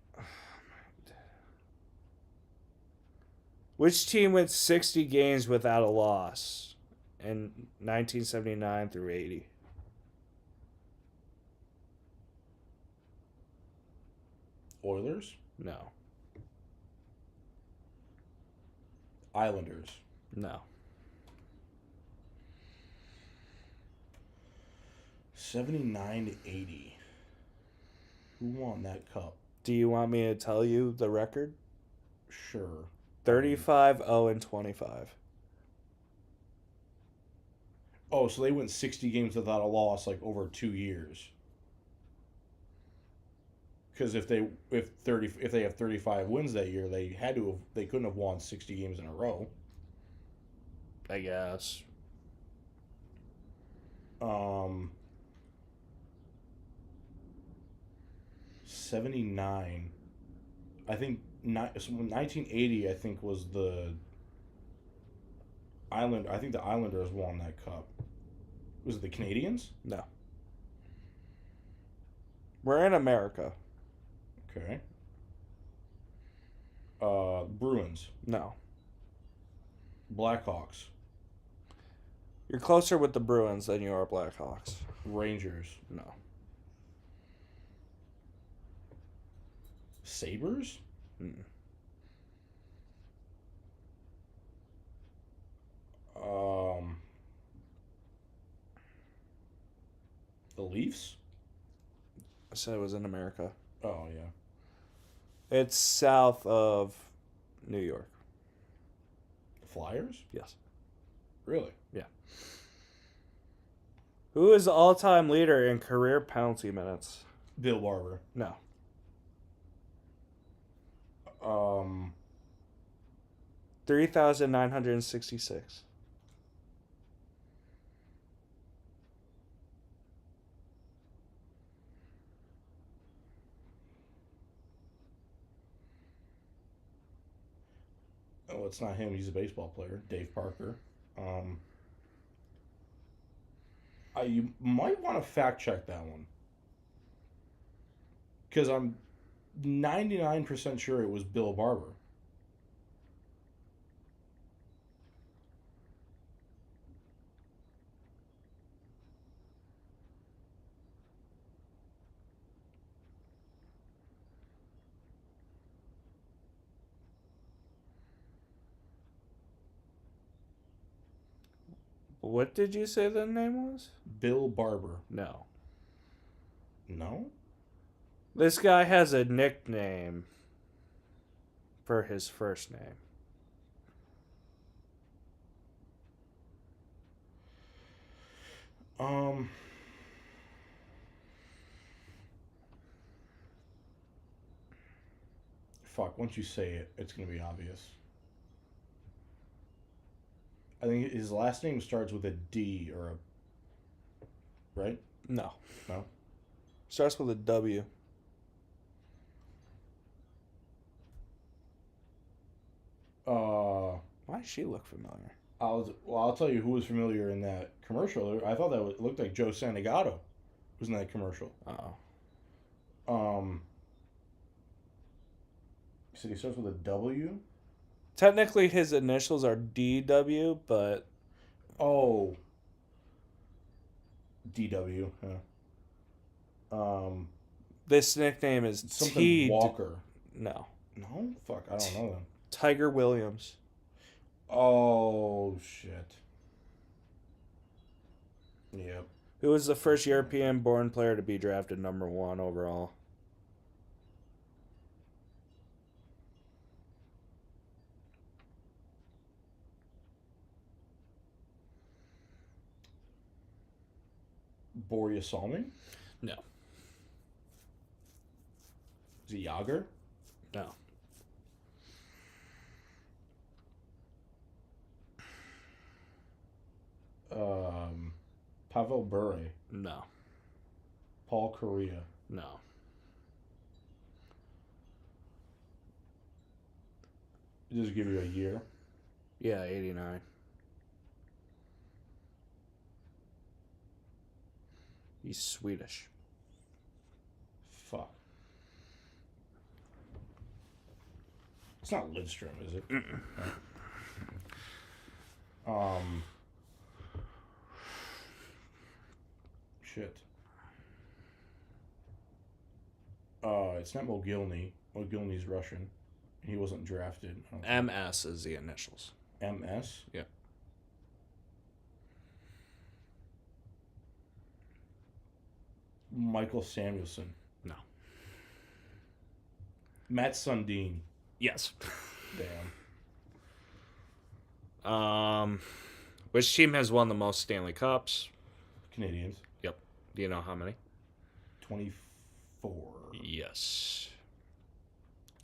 Which team went 60 games without a loss in 1979 through 80? Oilers? No. Islanders? No. 79 to 80. Who won that cup? Do you want me to tell you the record? Sure. 35-0-25. Oh, so they went 60 games without a loss, like over 2 years. Because if they have 35 wins that year, they couldn't have won 60 games in a row. I guess. 79. I think 1980. I think was the Island. I think the Islanders won that cup. Was it the Canadians? No. We're in America. Okay. Bruins. No. Blackhawks. You're closer with the Bruins than you are Blackhawks. Rangers. No. Sabres? Mm. The Leafs? I said it was in America. Oh, yeah. It's south of New York. Flyers? Yes. Really? Yeah. Who is the all-time leader in career penalty minutes? Bill Barber. No. 3,966. Oh, it's not him. He's a baseball player. Dave Parker. You might want to fact check that one. Because I'm 99% sure it was Bill Barber. What did you say the name was? Bill Barber. No. No? This guy has a nickname for his first name. Fuck, once you say it, it's going to be obvious. I think his last name starts with a D or a... Right? No. No? Starts with a W. Why does she look familiar? I'll tell you who was familiar in that commercial. I thought it looked like Joe Santagato was in that commercial. Uh-oh. You said he starts with a W? Technically, his initials are DW, but... Oh. DW, huh? This nickname is Something Walker. No. No? Fuck, I don't know then. Tiger Williams. Oh, shit. Yep. Who was the first European-born player to be drafted number 1 overall? Borja Salming? No. Is it Yager? No. Pavel Bure. No. Paul Correa. No. Just give you a year. Yeah, 89. He's Swedish. Fuck. It's not Lidstrom, is it? Shit. It's not Mogilny. Mogilny's Russian. He wasn't drafted. MS is the initials. MS? Yeah. Michael Samuelson. No. Matt Sundin. Yes. Damn. Which team has won the most Stanley Cups? Canadians. Yep. Do you know how many? 24. Yes.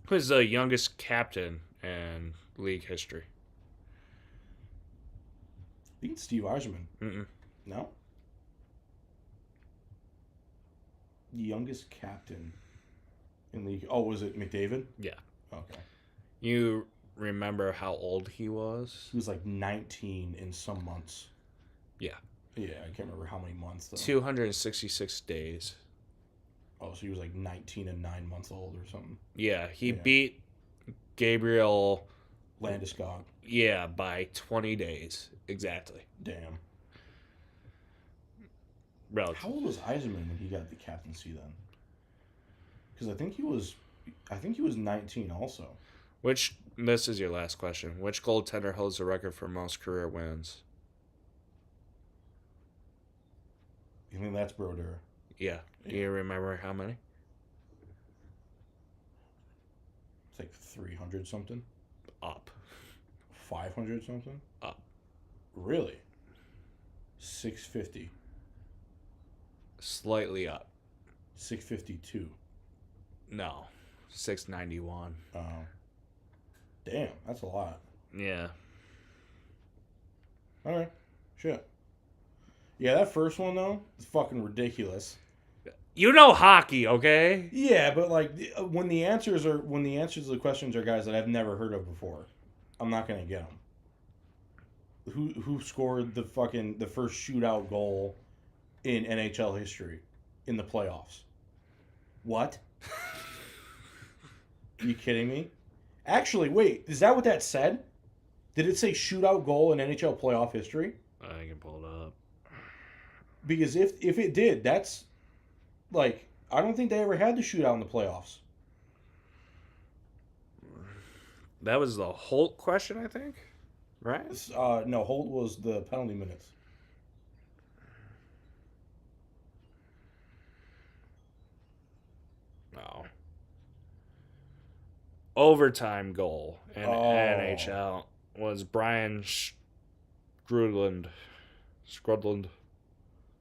Who is the youngest captain in league history? I think it's Steve Yzerman. Mm-mm. No? Youngest captain in league. Oh, was it McDavid? Yeah. Okay. You remember how old he was? He was like 19 in some months. Yeah. Yeah, I can't remember how many months though. 266 days. Oh, so he was like 19 and 9 months old or something. Yeah, he Yeah. beat Gabriel. Landeskog. Yeah, by 20 days exactly. Damn. Bro, How old was Eisenman when he got the captaincy then? Because I think he was 19 also. this is your last question. Which goaltender holds the record for most career wins? You think that's Brodeur? Yeah. Do you remember how many? It's like 300 something, Up. 500 something. Up. Really? 650, Slightly up. 652. No. 691. Oh, damn, that's a lot. Yeah. All right, shit. Yeah, that first one though is fucking ridiculous. You know hockey, okay? Yeah, but like when the answers to the questions are guys that I've never heard of before, I'm not gonna get them. Who scored the first shootout goal in NHL history in the playoffs? What? Are you kidding me? Actually, wait, is that what that said? Did it say shootout goal in NHL playoff history? I can pull it up. Because if it did, that's like I don't think they ever had the shootout in the playoffs. That was the Holt question, I think. Right? No, Holt was the penalty minutes. No. Overtime goal in Oh. NHL was Brian Skrudland.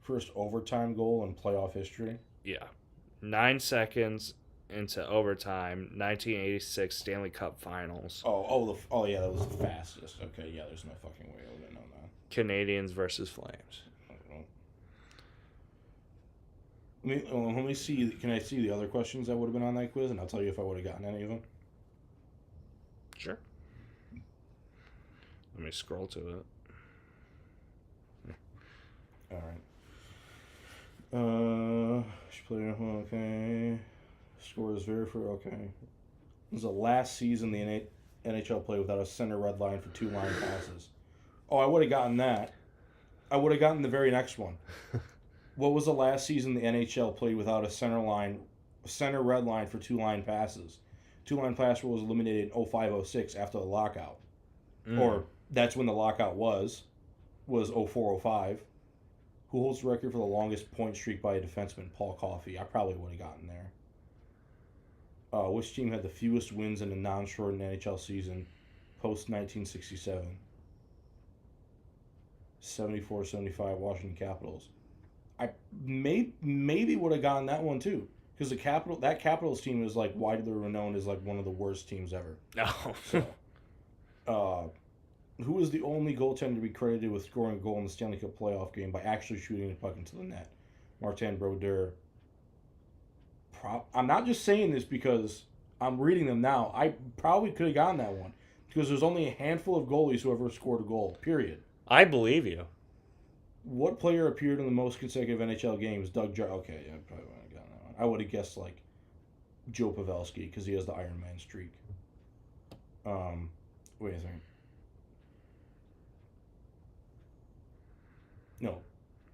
First overtime goal in playoff history. Yeah. 9 seconds into overtime, 1986 Stanley Cup Finals. Oh yeah, that was the fastest. Okay, yeah, there's no fucking way I would have known that. Canadians versus Flames. I don't know. Let me see. Can I see the other questions that would have been on that quiz, and I'll tell you if I would have gotten any of them. Sure. Let me scroll to it. All right. She played. Okay. Score is very for okay. It was the last season the NHL played without a center red line for 2 line passes. Oh, I would have gotten that. I would have gotten the very next one. What was the last season the NHL played without a center red line for 2 line passes? 2 line pass rule was eliminated in 05-06 after the lockout. Or that's when the lockout was 04-05. Who holds the record for the longest point streak by a defenseman? Paul Coffey. I probably would have gotten there. Which team had the fewest wins in a non-shortened NHL season post 1967? 74-75 Washington Capitals. I maybe would have gotten that one too, because that Capitals team is like widely renowned as like one of the worst teams ever. Oh. So, who was the only goaltender to be credited with scoring a goal in the Stanley Cup playoff game by actually shooting the puck into the net? Martin Brodeur. I'm not just saying this because I'm reading them now. I probably could have gotten that one because there's only a handful of goalies who ever scored a goal, period. I believe you. What player appeared in the most consecutive NHL games? Doug Jar. Okay, yeah, I probably would have gotten that one. I would have guessed like Joe Pavelski because he has the Iron Man streak. Wait a second. No,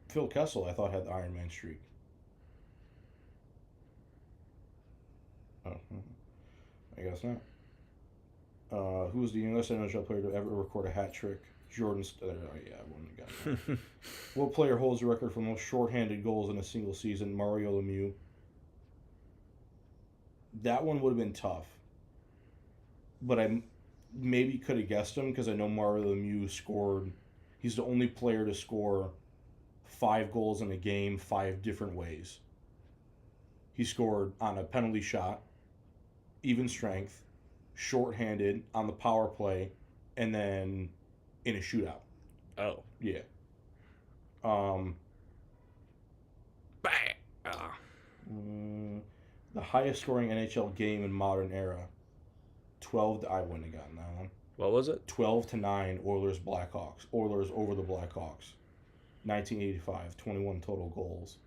Phil Kessel I thought had the Iron Man streak. Oh, I guess not. Who was the youngest NHL player to ever record a hat trick? Jordan. Yeah, I wouldn't have gotten that. What player holds the record for most shorthanded goals in a single season? Mario Lemieux. That one would have been tough, but I maybe could have guessed him because I know Mario Lemieux scored. He's the only player to score 5 goals in a game 5 different ways. He scored on a penalty shot, even strength, shorthanded on the power play, and then in a shootout. Oh. Yeah. The highest scoring NHL game in modern era. 12 I wouldn't have gotten that one. What was it? 12-9 Oilers Blackhawks. Oilers over the Blackhawks. 1985, 21 total goals.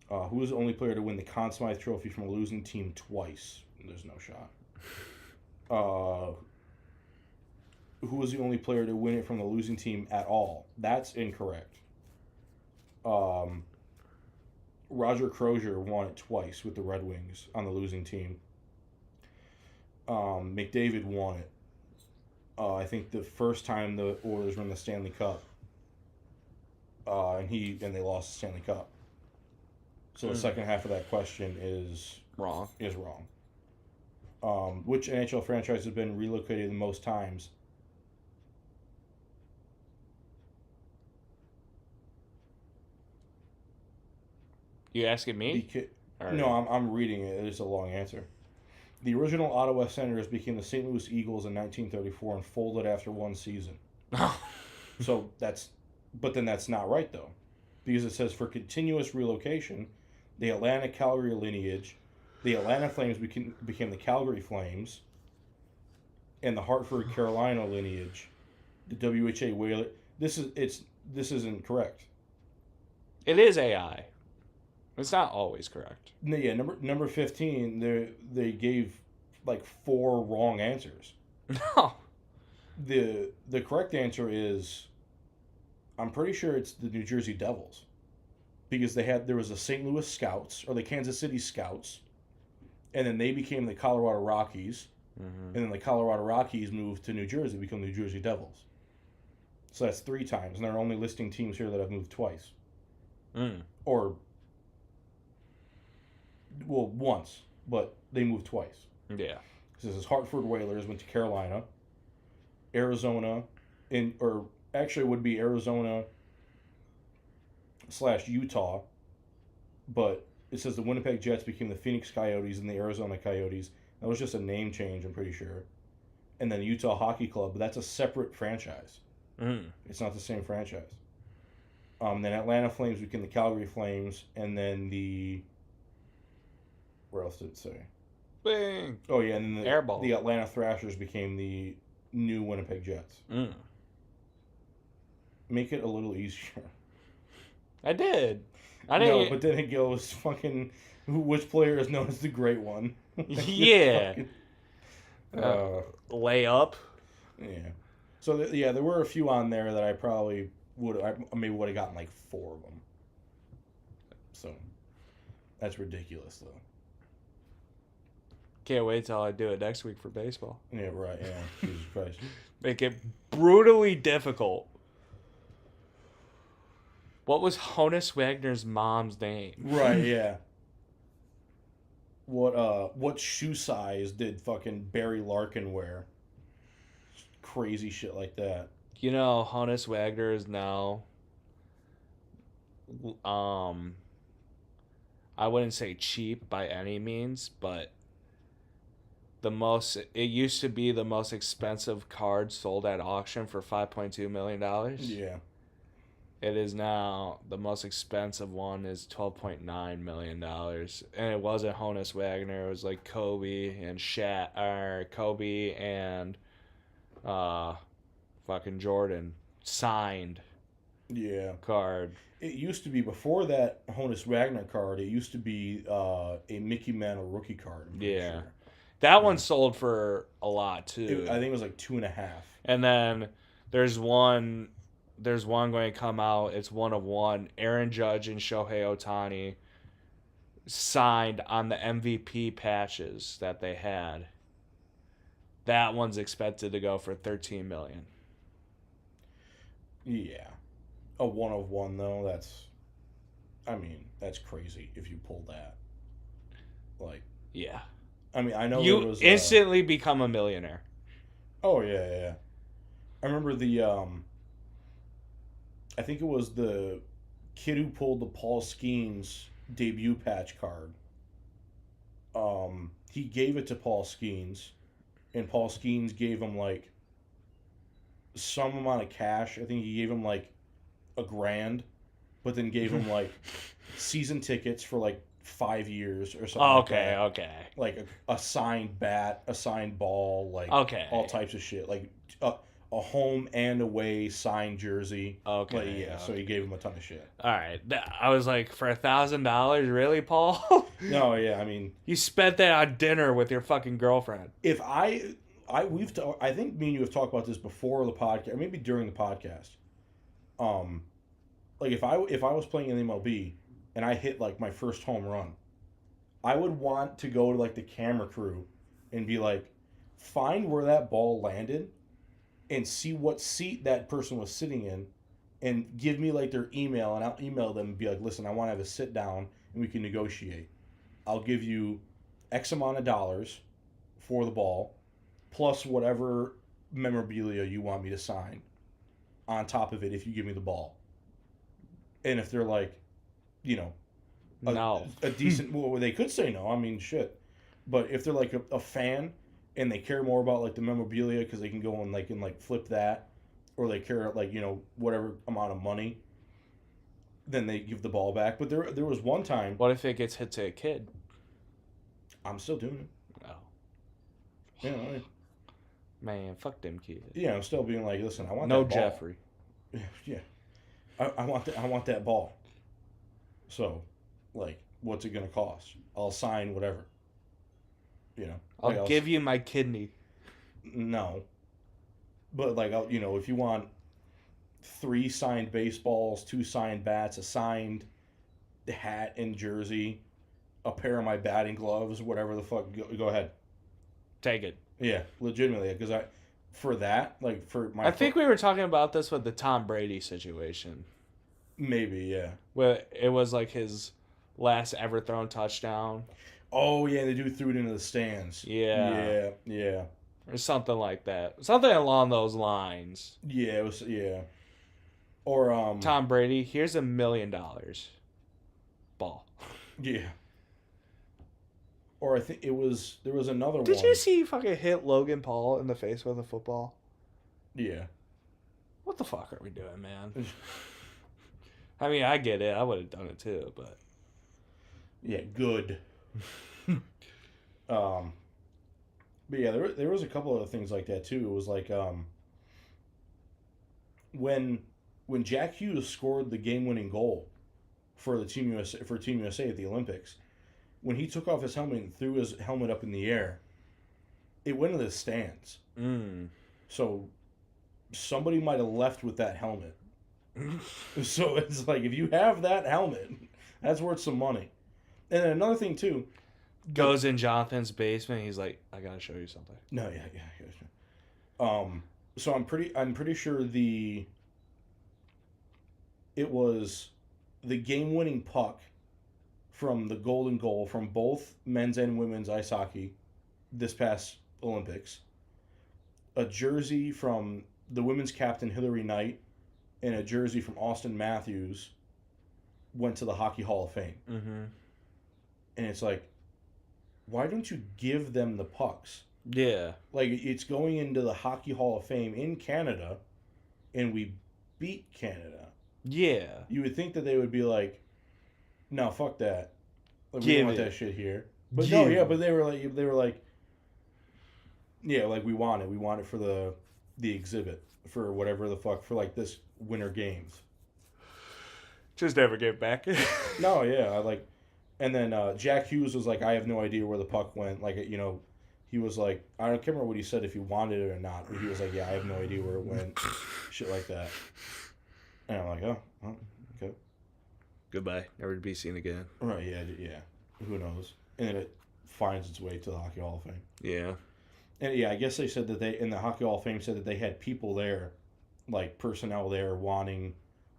Who was the only player to win the Conn Smythe Trophy from a losing team twice? There's no shot. Who was the only player to win it from the losing team at all? That's incorrect. Roger Crozier won it twice with the Red Wings on the losing team. McDavid won it. I think the first time the Oilers were in the Stanley Cup. And they lost the Stanley Cup. So the second half of that question is wrong. Which NHL franchise has been relocated the most times? You asking me? No, I'm reading it. It's a long answer. The original Ottawa Senators became the St. Louis Eagles in 1934 and folded after one season. So but then that's not right though, because it says for continuous relocation, the Atlanta Calgary lineage, the Atlanta Flames became the Calgary Flames, and the Hartford Carolina lineage, the WHA Whaler. This isn't correct. It is AI. It's not always correct. No, yeah, number 15, they gave like 4 wrong answers. No. The correct answer is, I'm pretty sure it's the New Jersey Devils, because there was the St. Louis Scouts or the Kansas City Scouts, and then they became the Colorado Rockies, and then the Colorado Rockies moved to New Jersey, become New Jersey Devils. So that's 3 times, and they're only listing teams here that have moved twice, or once, but they moved twice. Yeah. This is Hartford Whalers went to Carolina, Arizona, or actually it would be Arizona/Utah, but it says the Winnipeg Jets became the Phoenix Coyotes and the Arizona Coyotes. That was just a name change, I'm pretty sure. And then Utah Hockey Club, but that's a separate franchise. It's not the same franchise. Then Atlanta Flames became the Calgary Flames, and then where else did it say? Bing. Oh yeah, and then Airball. The Atlanta Thrashers became the new Winnipeg Jets. Make it a little easier. I did. I didn't. No, but then it goes fucking. Which player is known as the Great One? Yeah. Fucking, layup. Yeah. So there were a few on there that I probably would have gotten like 4 of them. So that's ridiculous though. Can't wait till I do it next week for baseball. Yeah, right. Yeah, Jesus Christ. Make it brutally difficult. What was Honus Wagner's mom's name? Right. Yeah. What shoe size did fucking Barry Larkin wear? Crazy shit like that. You know, Honus Wagner is now, I wouldn't say cheap by any means, but it used to be the most expensive card sold at auction for $5.2 million. Yeah. It is now the most expensive one is $12.9 million. And it wasn't Honus Wagner, it was like Kobe and fucking Jordan signed card. It used to be, before that Honus Wagner card, it used to be a Mickey Mantle rookie card. Yeah. Sure. That one sold for a lot too. I think it was like 2.5. And then there's one going to come out. It's 1 of 1. Aaron Judge and Shohei Ohtani signed on the MVP patches that they had. That one's expected to go for $13 million. Yeah. A 1 of 1 though, that's crazy if you pull that. Like, yeah. I mean, I know you instantly become a millionaire. Oh yeah. I remember I think it was the kid who pulled the Paul Skeens debut patch card. He gave it to Paul Skeens, and Paul Skeens gave him like some amount of cash. I think he gave him like $1,000, but then gave him like season tickets for like 5 years or something. Okay. Like a signed bat, a signed ball, like all types of shit. Like a a home and away signed jersey. Okay, But yeah, yeah, so he gave him a ton of shit. All right, I was like, for $1,000, really, Paul? No, yeah, I mean, You spent that on dinner with your fucking girlfriend. if I think me and you have talked about this before the podcast, or maybe during the podcast. Like if I was playing in the MLB and I hit like my first home run, I would want to go to like the camera crew and be like, find where that ball landed and see what seat that person was sitting in and give me like their email, and I'll email them and be like, listen, I want to have a sit down and we can negotiate. I'll give you X amount of dollars for the ball plus whatever memorabilia you want me to sign on top of it if you give me the ball. And if they're like, you know, No. a decent, well, they could say no. I mean, shit. But if they're like a fan and they care more about like the memorabilia because they can go and like flip that, or they care like, you know, whatever amount of money, then they give the ball back. But there was one time, What if it gets hit to a kid? I'm still doing Oh, it. You know, man, fuck them kids. yeah, I'm still being like, listen, I want No that ball. Jeffrey. Yeah, I want that ball. So, like, what's it gonna cost? I'll sign whatever. You know, like, I'll give you my kidney. no, but like, I'll, you know, if you want 3 signed baseballs, 2 signed bats, a signed hat and jersey, a pair of my batting gloves, whatever the fuck, go ahead. Take it. Yeah, legitimately, because for that, like for my, I think we were talking about this with the Tom Brady situation. maybe, yeah. Where it was like his last ever thrown touchdown. Oh yeah, the dude threw it into the stands. Yeah. Yeah. Or something like that. Something along those lines. Yeah, it was, yeah. Or Tom Brady, here's $1 million. Ball. yeah. Or I think there was another Did one. you see you fucking hit Logan Paul in the face with a football? Yeah. What the fuck are we doing, man? I mean, I get it. I would have done it too, but Yeah, good. But yeah, there was a couple of things like that too. It was like when Jack Hughes scored the game-winning goal for Team USA at the Olympics, when he took off his helmet and threw his helmet up in the air, it went into the stands. So somebody might have left with that helmet. So it's like, if you have that helmet, that's worth some money. And then another thing too, goes in Jonathan's basement. He's like, I gotta show you something. no, yeah. So I'm pretty sure it was the game-winning puck from the golden goal from both men's and women's ice hockey this past Olympics. A jersey from the women's captain Hillary Knight and a jersey from Austin Matthews went to the Hockey Hall of Fame. Mm-hmm. And it's like, why don't you give them the pucks? Yeah. Like, it's going into the Hockey Hall of Fame in Canada, and we beat Canada. Yeah. You would think that they would be like, no, fuck that. Like, we Give don't want it. that shit here. But Give no, yeah, it. but they were like, yeah, like, we want it for the exhibit, for whatever the fuck, for like this Winter Games. Just never get back. No, yeah, and then Jack Hughes was like, I have no idea where the puck went. Like, you know, he was like, I can't remember what he said, if he wanted it or not, but he was like, yeah, I have no idea where it went. Shit like that. And I'm like, oh, okay. Goodbye. Never to be seen again. Right, yeah. Who knows? And then it finds its way to the Hockey Hall of Fame. Yeah. And yeah, I guess they said that in the Hockey Hall of Fame said that they had people there, like personnel there, wanting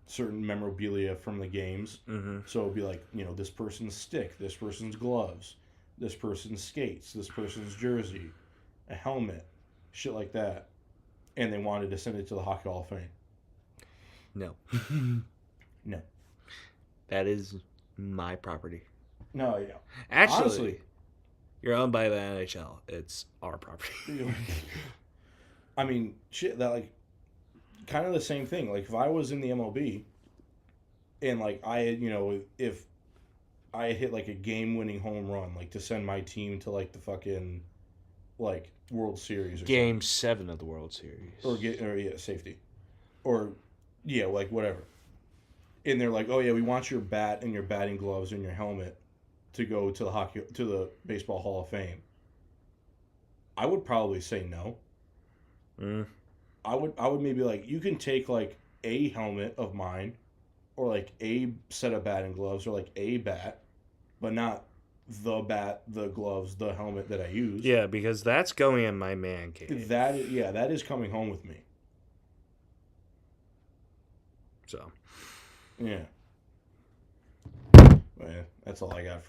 certain memorabilia from the games. Mm-hmm. So it'd be like, you know, this person's stick, this person's gloves, this person's skates, this person's jersey, a helmet, shit like that. And they wanted to send it to the Hockey Hall of Fame. No. No. That is my property. No, yeah. Actually, Honestly, you're owned by the NHL. It's our property. I mean, shit, that, like, kind of the same thing. Like, if I was in the MLB and, like, I had, you know, if I had hit, like, a game-winning home run, like, to send my team to, like, the fucking, like World Series or Game 7 of the World Series. safety, or like whatever. And they're like, oh yeah, we want your bat and your batting gloves and your helmet to go to the Baseball Hall of Fame. I would probably say no. Mm. I would maybe like, you can take like a helmet of mine, or like a set of batting gloves, or like a bat, but not the bat, the gloves, the helmet that I use. Yeah, because that's going in my man cave. That is coming home with me. So yeah. Well, that's all I got for